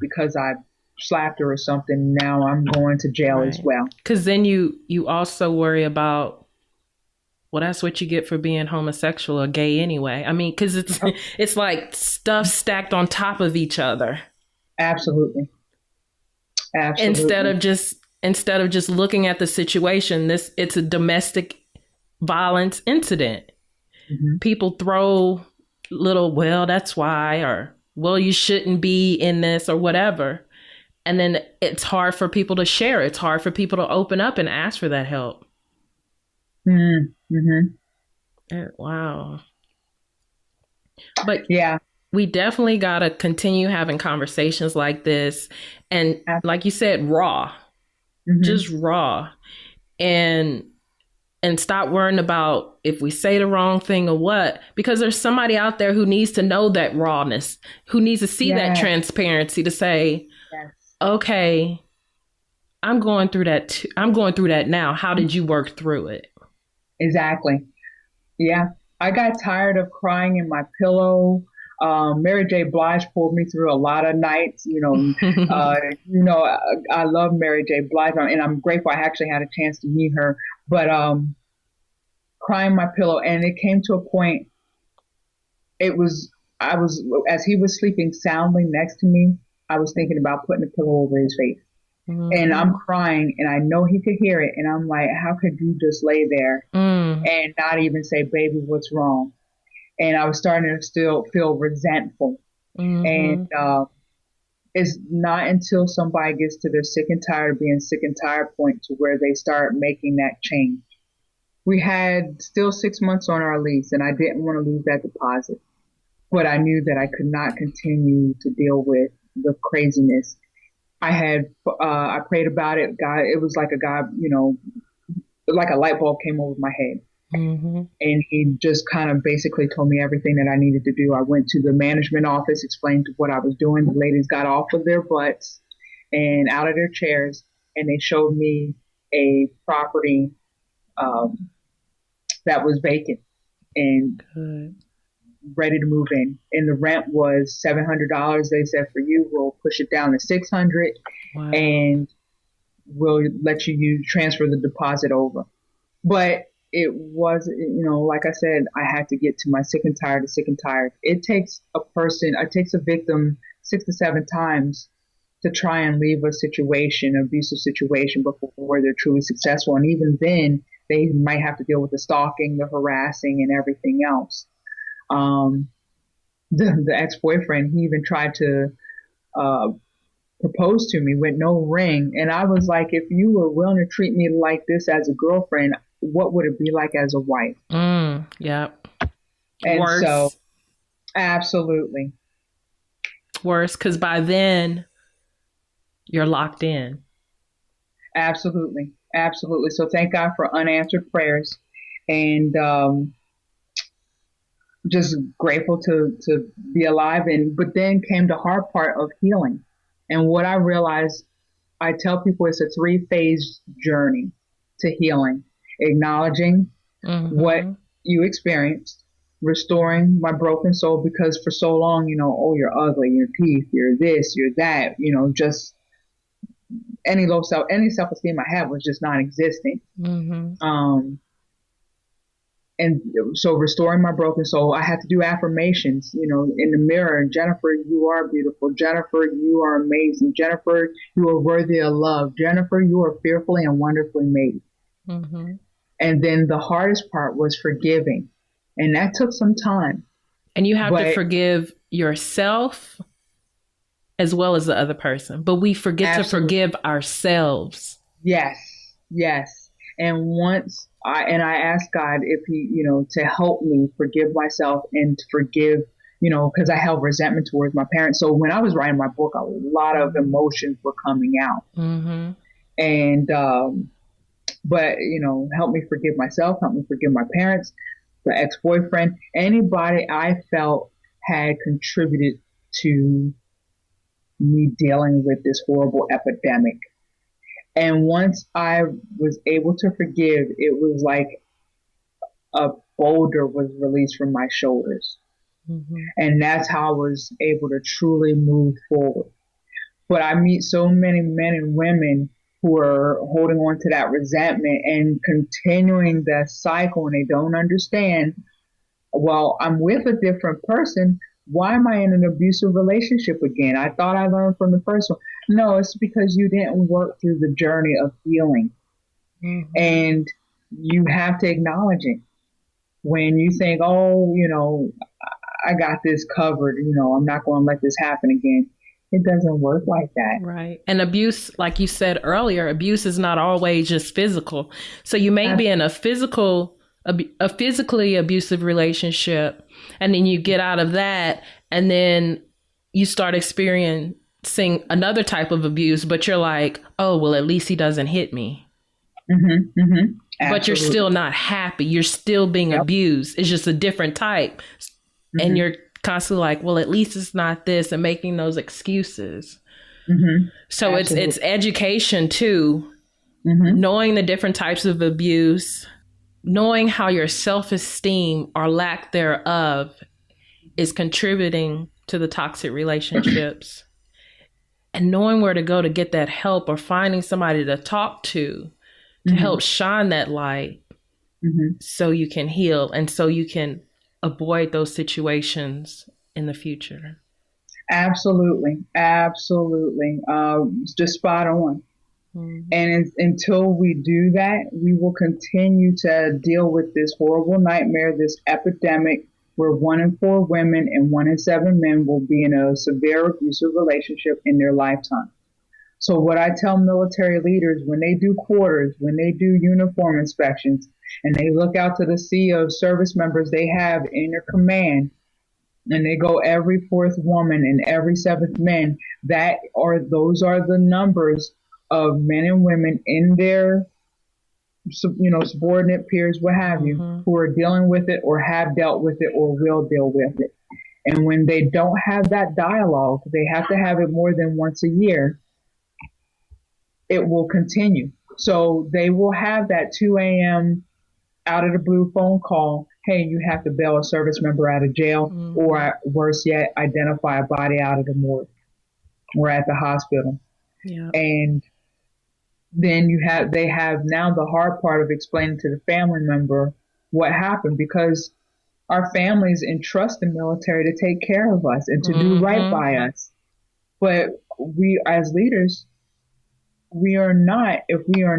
because I slapped her or something. Now I'm going to jail as well. Cause then you also worry about, well, that's what you get for being homosexual or gay anyway. I mean, cause it's like stuff stacked on top of each other. Absolutely. Instead of just looking at the situation, it's a domestic violence incident. Mm-hmm. People throw little, well, that's why, or, well, you shouldn't be in this or whatever. And then it's hard for people to share. It's hard for people to open up and ask for that help. Mm-hmm. Wow. But yeah, we definitely got to continue having conversations like this. And like you said, raw, just raw. And stop worrying about if we say the wrong thing or what, because there's somebody out there who needs to know that rawness, who needs to see that transparency to say, okay, I'm going through that. I'm going through that now. How did you work through it? Exactly. Yeah. I got tired of crying in my pillow. Mary J. Blige pulled me through a lot of nights. I love Mary J. Blige, and I'm grateful I actually had a chance to meet her. But crying my pillow, and it came to a point. I was as he was sleeping soundly next to me, I was thinking about putting a pillow over his face, and I'm crying, and I know he could hear it, and I'm like, how could you just lay there and not even say, baby, what's wrong? And I was starting to still feel resentful. And it's not until somebody gets to their sick and tired of being sick and tired point to where they start making that change. We had still 6 months on our lease, and I didn't want to lose that deposit. But I knew that I could not continue to deal with the craziness. I prayed about it. God, it was like like a light bulb came over my head. And he just kind of basically told me everything that I needed to do. I went to the management office, explained what I was doing. The ladies got off of their butts and out of their chairs, and they showed me a property that was vacant and ready to move in. And the rent was $700. They said, for you, we'll push it down to $600, and we'll let you transfer the deposit over. But it was, like I said, I had to get to my sick and tired. It takes a victim 6 to 7 times to try and leave an abusive situation before they're truly successful. And even then, they might have to deal with the stalking, the harassing, and everything else. The ex-boyfriend, he even tried to proposed to me with no ring. And I was like, if you were willing to treat me like this as a girlfriend, what would it be like as a wife? Yeah. And worse. So, absolutely. Worse, because by then you're locked in. Absolutely. Absolutely. So thank God for unanswered prayers, and just grateful to be alive. But then came the hard part of healing. And what I realized, I tell people it's a 3-phase journey to healing: acknowledging what you experienced, restoring my broken soul, because for so long, oh, you're ugly, your teeth, you're this, you're that, just any self-esteem I had was just non-existent. And so restoring my broken soul, I had to do affirmations, in the mirror. Jennifer, you are beautiful. Jennifer, you are amazing. Jennifer, you are worthy of love. Jennifer, you are fearfully and wonderfully made. And then the hardest part was forgiving. And that took some time. And you have to forgive yourself as well as the other person. But we forget to forgive ourselves. Yes. And once I asked God if he, to help me forgive myself and to forgive, because I held resentment towards my parents. So when I was writing my book, a lot of emotions were coming out. And, but, help me forgive myself, help me forgive my parents, the ex-boyfriend, anybody I felt had contributed to me dealing with this horrible epidemic. And once I was able to forgive, it was like a boulder was released from my shoulders. And that's how I was able to truly move forward. But I meet so many men and women who are holding on to that resentment and continuing that cycle, and they don't understand, well, I'm with a different person. Why am I in an abusive relationship again? I thought I learned from the first one. No, it's because you didn't work through the journey of healing. And you have to acknowledge it. When you think, oh, I got this covered, I'm not going to let this happen again. It doesn't work like that. Right. And abuse, like you said earlier, abuse is not always just physical. So you may be in a physically abusive relationship, and then you get out of that, and then you start experiencing another type of abuse, but you're like, oh, well, at least he doesn't hit me. But you're still not happy. You're still being abused. It's just a different type. And you're constantly like, well, at least it's not this, and making those excuses. So it's education too, knowing the different types of abuse, knowing how your self-esteem or lack thereof is contributing to the toxic relationships, and knowing where to go to get that help, or finding somebody to talk to help shine that light, so you can heal and so you can avoid those situations in the future. Absolutely. Just spot on. And until we do that, we will continue to deal with this horrible nightmare, this epidemic, where 1 in 4 women and 1 in 7 men will be in a severe abusive relationship in their lifetime. So what I tell military leaders, when they do quarters, when they do uniform inspections, and they look out to the sea of service members they have in their command, and they go every 4th woman and every 7th man, those are the numbers of men and women in their, subordinate peers, what have you, who are dealing with it or have dealt with it or will deal with it. And when they don't have that dialogue, they have to have it more than once a year, it will continue. So they will have that 2 a.m. out of the blue phone call. Hey, you have to bail a service member out of jail, or worse yet, identify a body out of the morgue or at the hospital. And then they have now the hard part of explaining to the family member what happened, because our families entrust the military to take care of us and to do right by us. But we as leaders, if we are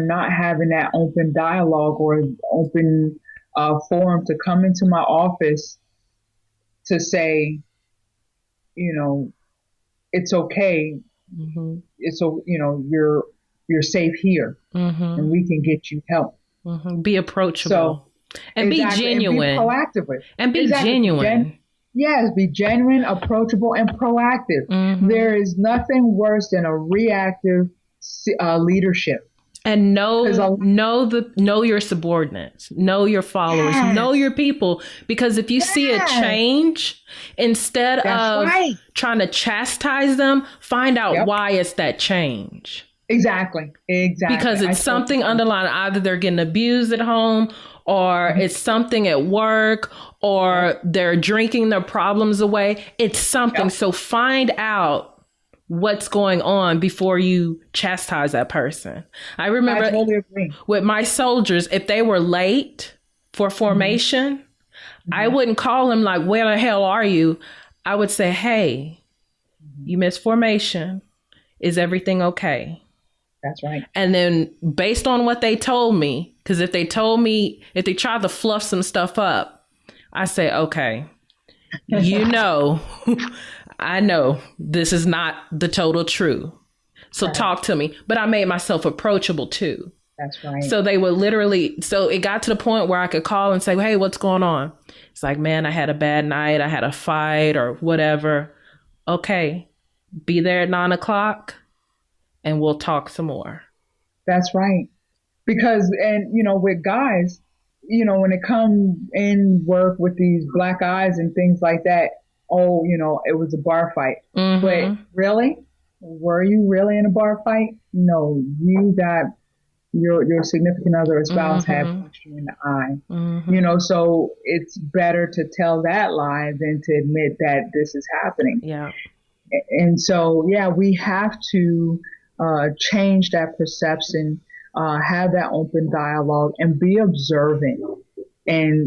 not having that open dialogue or open forum to come into my office to say, it's okay, Mm-hmm. So, you're safe here, and we can get you help. Mm-hmm. Be approachable. And be genuine. And be proactive with. And be genuine. Yes, be genuine, approachable, and proactive. Mm-hmm. There is nothing worse than a reactive leadership. And know your subordinates, know your followers, know your people. Because if you see a change, instead of trying to chastise them, find out why it's that change. Exactly. Because it's something underlying. Either they're getting abused at home, or it's something at work, or they're drinking their problems away. It's something. So find out what's going on before you chastise that person. I remember with my soldiers, if they were late for formation, I wouldn't call them like, where the hell are you? I would say, hey, you missed formation. Is everything okay? That's right. And then based on what they told me, because if they tried to fluff some stuff up, I say, okay, I know this is not the total truth. So talk to me. But I made myself approachable too. That's right. So they would so it got to the point where I could call and say, hey, what's going on? It's like, man, I had a bad night. I had a fight or whatever. Okay. Be there at 9:00 and we'll talk some more. That's right. Because, with guys, when it comes in work with these black eyes and things like that, it was a bar fight. Mm-hmm. But really? Were you really in a bar fight? No, you got your significant other or spouse had punched you in the eye. Mm-hmm. So it's better to tell that lie than to admit that this is happening. Yeah. And so, we have to change that perception, have that open dialogue, and be observant. And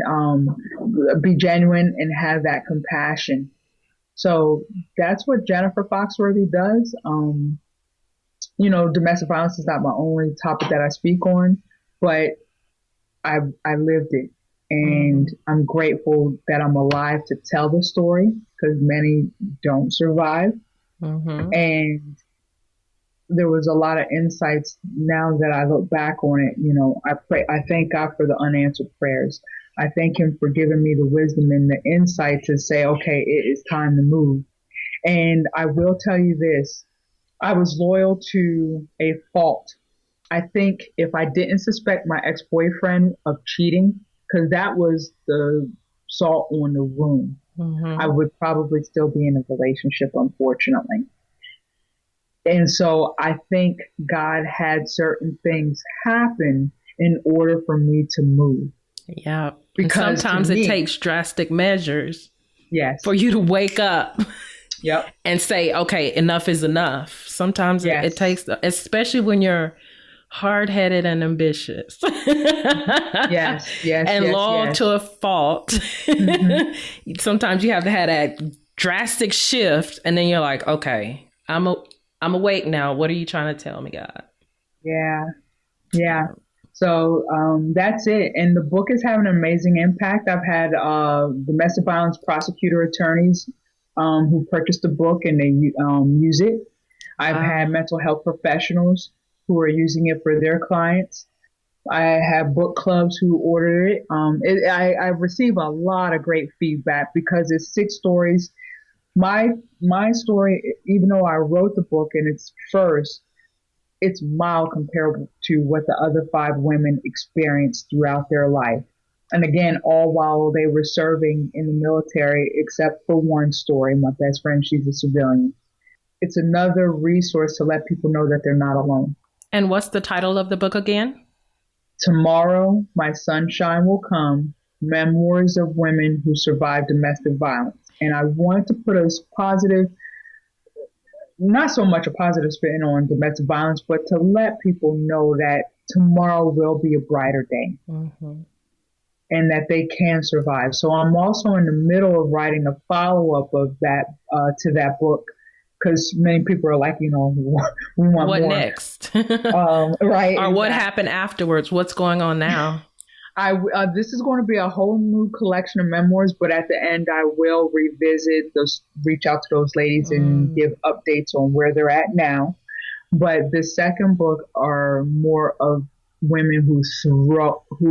be genuine and have that compassion. So that's what Jennifer Foxworthy does. Domestic violence is not my only topic that I speak on, but I lived it, and I'm grateful that I'm alive to tell the story, because many don't survive. Mm-hmm. And there was a lot of insights. Now that I look back on it, I thank God for the unanswered prayers. I thank him for giving me the wisdom and the insight to say, okay, it is time to move. And I will tell you this, I was loyal to a fault. I think if I didn't suspect my ex-boyfriend of cheating, because that was the salt on the wound, I would probably still be in a relationship, unfortunately. And so I think God had certain things happen in order for me to move. Yeah. Because sometimes it takes drastic measures for you to wake up and say, okay, enough is enough. Sometimes it takes, especially when you're hard-headed and ambitious. And loyal to a fault. Mm-hmm. Sometimes you have to have that drastic shift, and then you're like, okay, I'm awake now. What are you trying to tell me, God? Yeah. So that's it. And the book is having an amazing impact. I've had domestic violence prosecutor attorneys who purchased the book and they use it. I've had mental health professionals who are using it for their clients. I have book clubs who order it. I receive a lot of great feedback because it's 6 stories. My story, even though I wrote the book and it's first, it's mild comparable to what the other 5 women experienced throughout their life. And again, all while they were serving in the military, except for one story. My best friend, she's a civilian. It's another resource to let people know that they're not alone. And what's the title of the book again? Tomorrow, My Sunshine Will Come, Memoirs of Women Who Survived Domestic Violence. And I wanted to put a positive, not so much a positive spin on domestic violence, but to let people know that tomorrow will be a brighter day. Mm-hmm. And that they can survive. So I'm also in the middle of writing a follow-up of that to that book, because many people are like, we want what more. Next? Right. Or what happened afterwards? What's going on now? This is going to be a whole new collection of memoirs, but at the end, I will reach out to those ladies and give updates on where they're at now. But the second book are more of women who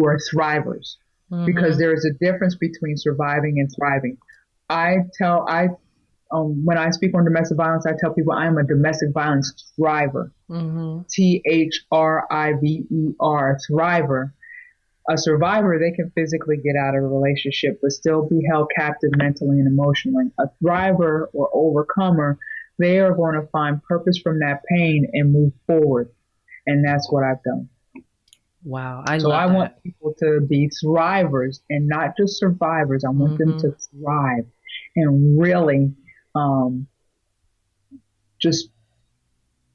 are thrivers, because there is a difference between surviving and thriving. When I speak on domestic violence, I tell people I am a domestic violence thriver. THRIVER, thriver. A survivor, they can physically get out of a relationship, but still be held captive mentally and emotionally. A thriver or overcomer, they are going to find purpose from that pain and move forward. And that's what I've done. Wow. I want people to be thrivers and not just survivors. I want them to thrive and really just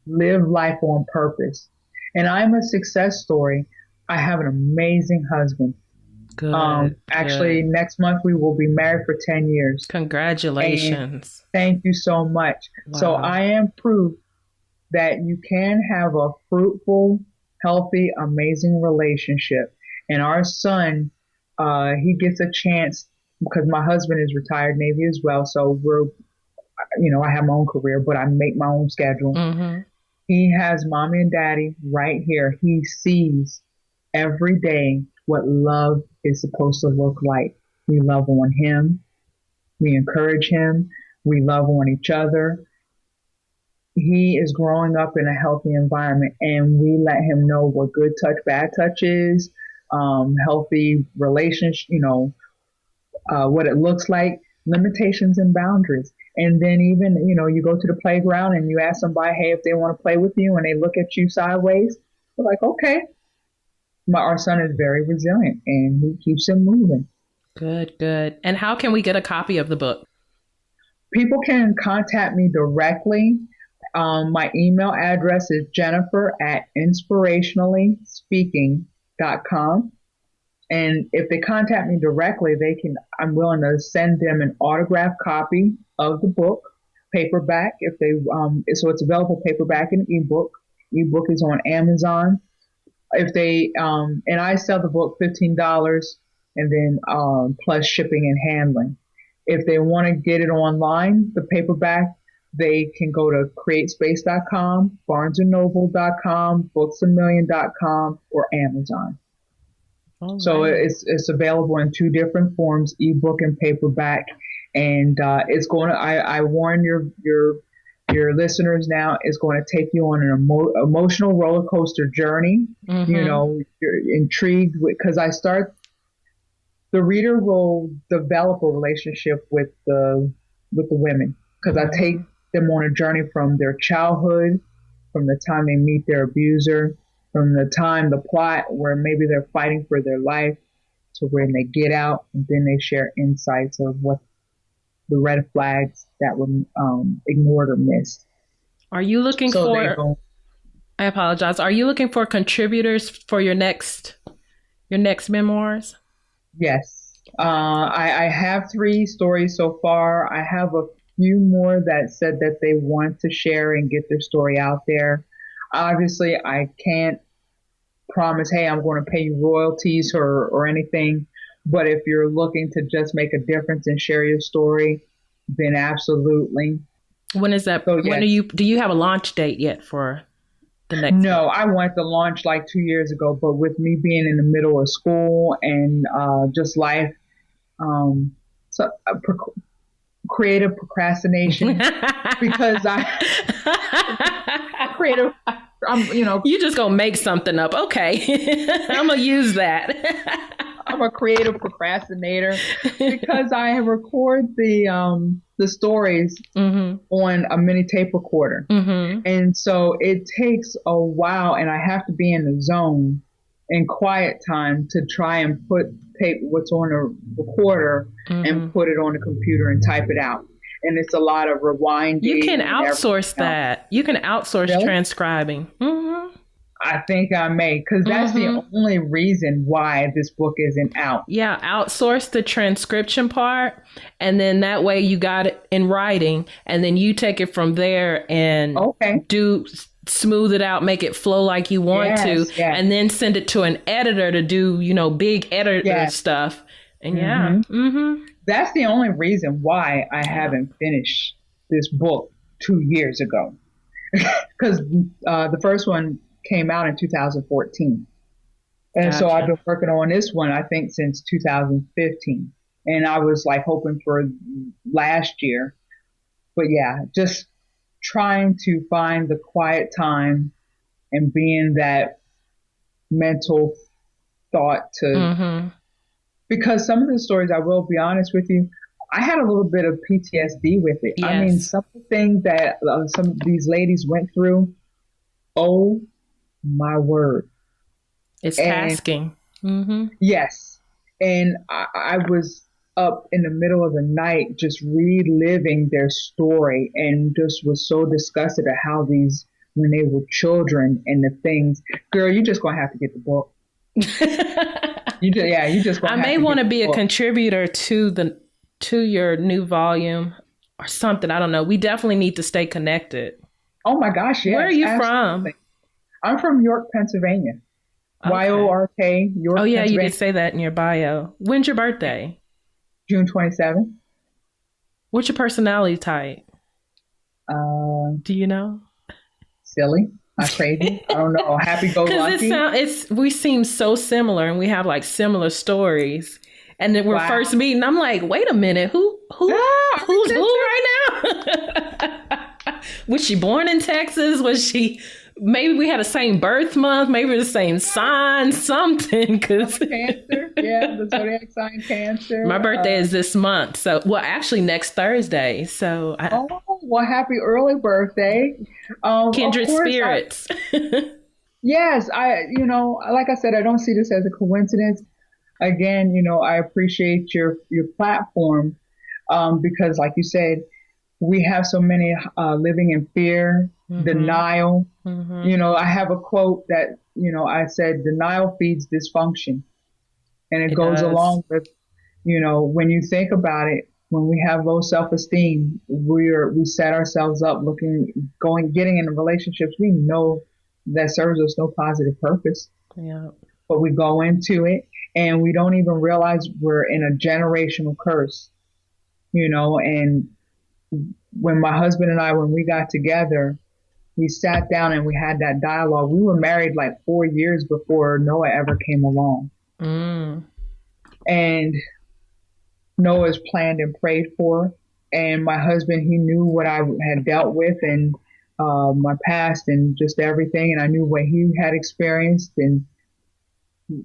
live life on purpose. And I'm a success story. I have an amazing husband. Good. Actually, next month we will be married for 10 years. Congratulations. And thank you so much. Wow. So I am proof that you can have a fruitful, healthy, amazing relationship. And our son, he gets a chance because my husband is retired Navy as well. So I have my own career, but I make my own schedule. He has mommy and daddy right here. He sees every day what love is supposed to look like. We love on him. We encourage him. We love on each other. He is growing up in a healthy environment, and we let him know what good touch, bad touch is, healthy relationship, what it looks like, limitations and boundaries. And then even, you go to the playground and you ask somebody, hey, if they want to play with you, and they look at you sideways, we're like, okay. Our son is very resilient, and he keeps it moving. Good. And how can we get a copy of the book? People can contact me directly. My email address is jennifer@inspirationallyspeaking.com. And if they contact me directly, I'm willing to send them an autographed copy of the book, paperback. So it's available paperback and ebook. Ebook is on Amazon. If they, and I sell the book $15 and then, plus shipping and handling. If they want to get it online, the paperback, they can go to createspace.com, barnesandnoble.com, booksamillion.com, or Amazon. Right. So it's available in two different forms, ebook and paperback. And, I warn your listeners now, is going to take you on an emotional roller coaster journey. You're intrigued because the reader will develop a relationship with the women, because I take them on a journey from their childhood, from the time they meet their abuser, from the plot where maybe they're fighting for their life, to when they get out, and then they share insights of what the red flags that were ignored or missed. Are you looking I apologize. Are you looking for contributors for your next memoirs? Yes. I have 3 stories so far. I have a few more that said that they want to share and get their story out there. Obviously, I can't promise, hey, I'm going to pay you royalties or anything. But if you're looking to just make a difference and share your story, then absolutely. When is that? So, yes. Do you have a launch date yet for the next? No, I wanted to launch like 2 years ago, but with me being in the middle of school and just life, creative procrastination because you just gonna make something up. Okay. I'm gonna use that. I'm a creative procrastinator because I record the stories on a mini tape recorder. And so it takes a while, and I have to be in the zone in quiet time to try and tape what's on the recorder and put it on the computer and type it out. And it's a lot of rewinding. You can outsource that. You can outsource transcribing. I think I may, because that's the only reason why this book isn't out. Yeah, outsource the transcription part, and then that way you got it in writing, and then you take it from there and do smooth it out, make it flow like you want to, and then send it to an editor to do, big editor stuff. And that's the only reason why I haven't finished this book 2 years ago. Because the first one came out in 2014. And so I've been working on this one, I think, since 2015. And I was like hoping for last year. But yeah, just trying to find the quiet time and being that mental thought to, because some of the stories, I will be honest with you, I had a little bit of PTSD with it. Yes. I mean, some of the things that some of these ladies went through, oh my word. It's tasking. Yes. And I was up in the middle of the night just reliving their story and just was so disgusted at how these, when they were children and the things. Girl, you just going to have to get the book. You just going to I may want to be a contributor to your new volume or something. I don't know. We definitely need to stay connected. Oh my gosh, yes. Where are you from? I'm from York, Pennsylvania. Okay. YORK, York, Oh yeah, you did say that in your bio. When's your birthday? June 27th. What's your personality type? Do you know? Silly. Not crazy. I don't know. Happy-go-lucky. We seem so similar and we have like similar stories. And then we're first meeting. I'm like, wait a minute, who's who right now? Was she born in Texas? Maybe we had the same birth month, maybe the same sign, something. Cancer, the zodiac sign Cancer. My birthday is this month, so actually next Thursday. So, happy early birthday, kindred spirits. Yes, like I said, I don't see this as a coincidence. Again, I appreciate your platform because, like you said, we have so many living in fear, denial. I have a quote that, I said, denial feeds dysfunction. And it goes along with, when you think about it, when we have low self-esteem, we set ourselves up getting into relationships we know that serves us no positive purpose. Yeah. But we go into it and we don't even realize we're in a generational curse, and when my husband and I, when we got together, we sat down and we had that dialogue. We were married like 4 years before Noah ever came along. And Noah's planned and prayed for. And my husband, he knew what I had dealt with and my past and just everything. And I knew what he had experienced. And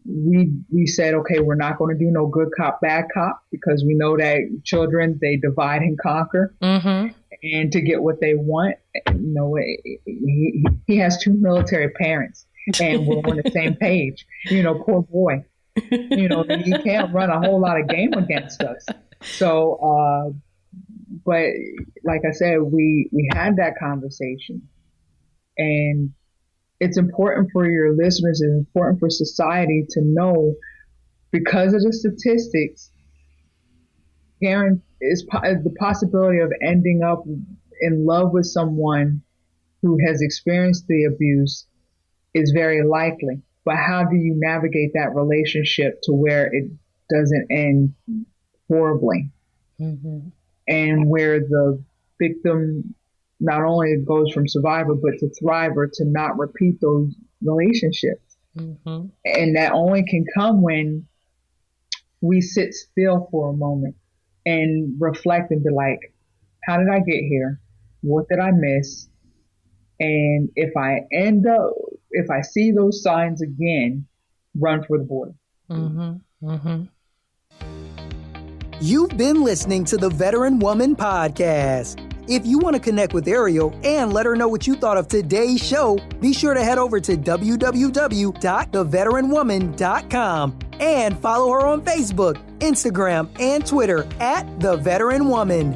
we said, okay, we're not going to do no good cop, bad cop, because we know that children, they divide and conquer. And to get what they want, he has 2 military parents and we're on the same page. Poor boy. He can't run a whole lot of game against us. So, but like I said, we had that conversation, and it's important for your listeners, it's important for society to know, because of the statistics, the possibility of ending up in love with someone who has experienced the abuse is very likely. But how do you navigate that relationship to where it doesn't end horribly? And where the victim not only goes from survivor, but to thriver, to not repeat those relationships. And that only can come when we sit still for a moment and reflect and be like, how did I get here? What did I miss? And if I see those signs again, run for the border. You've been listening to the Veteran Woman Podcast. If you want to connect with Ariel and let her know what you thought of today's show, be sure to head over to www.theveteranwoman.com and follow her on Facebook, Instagram, and Twitter @The Veteran Woman.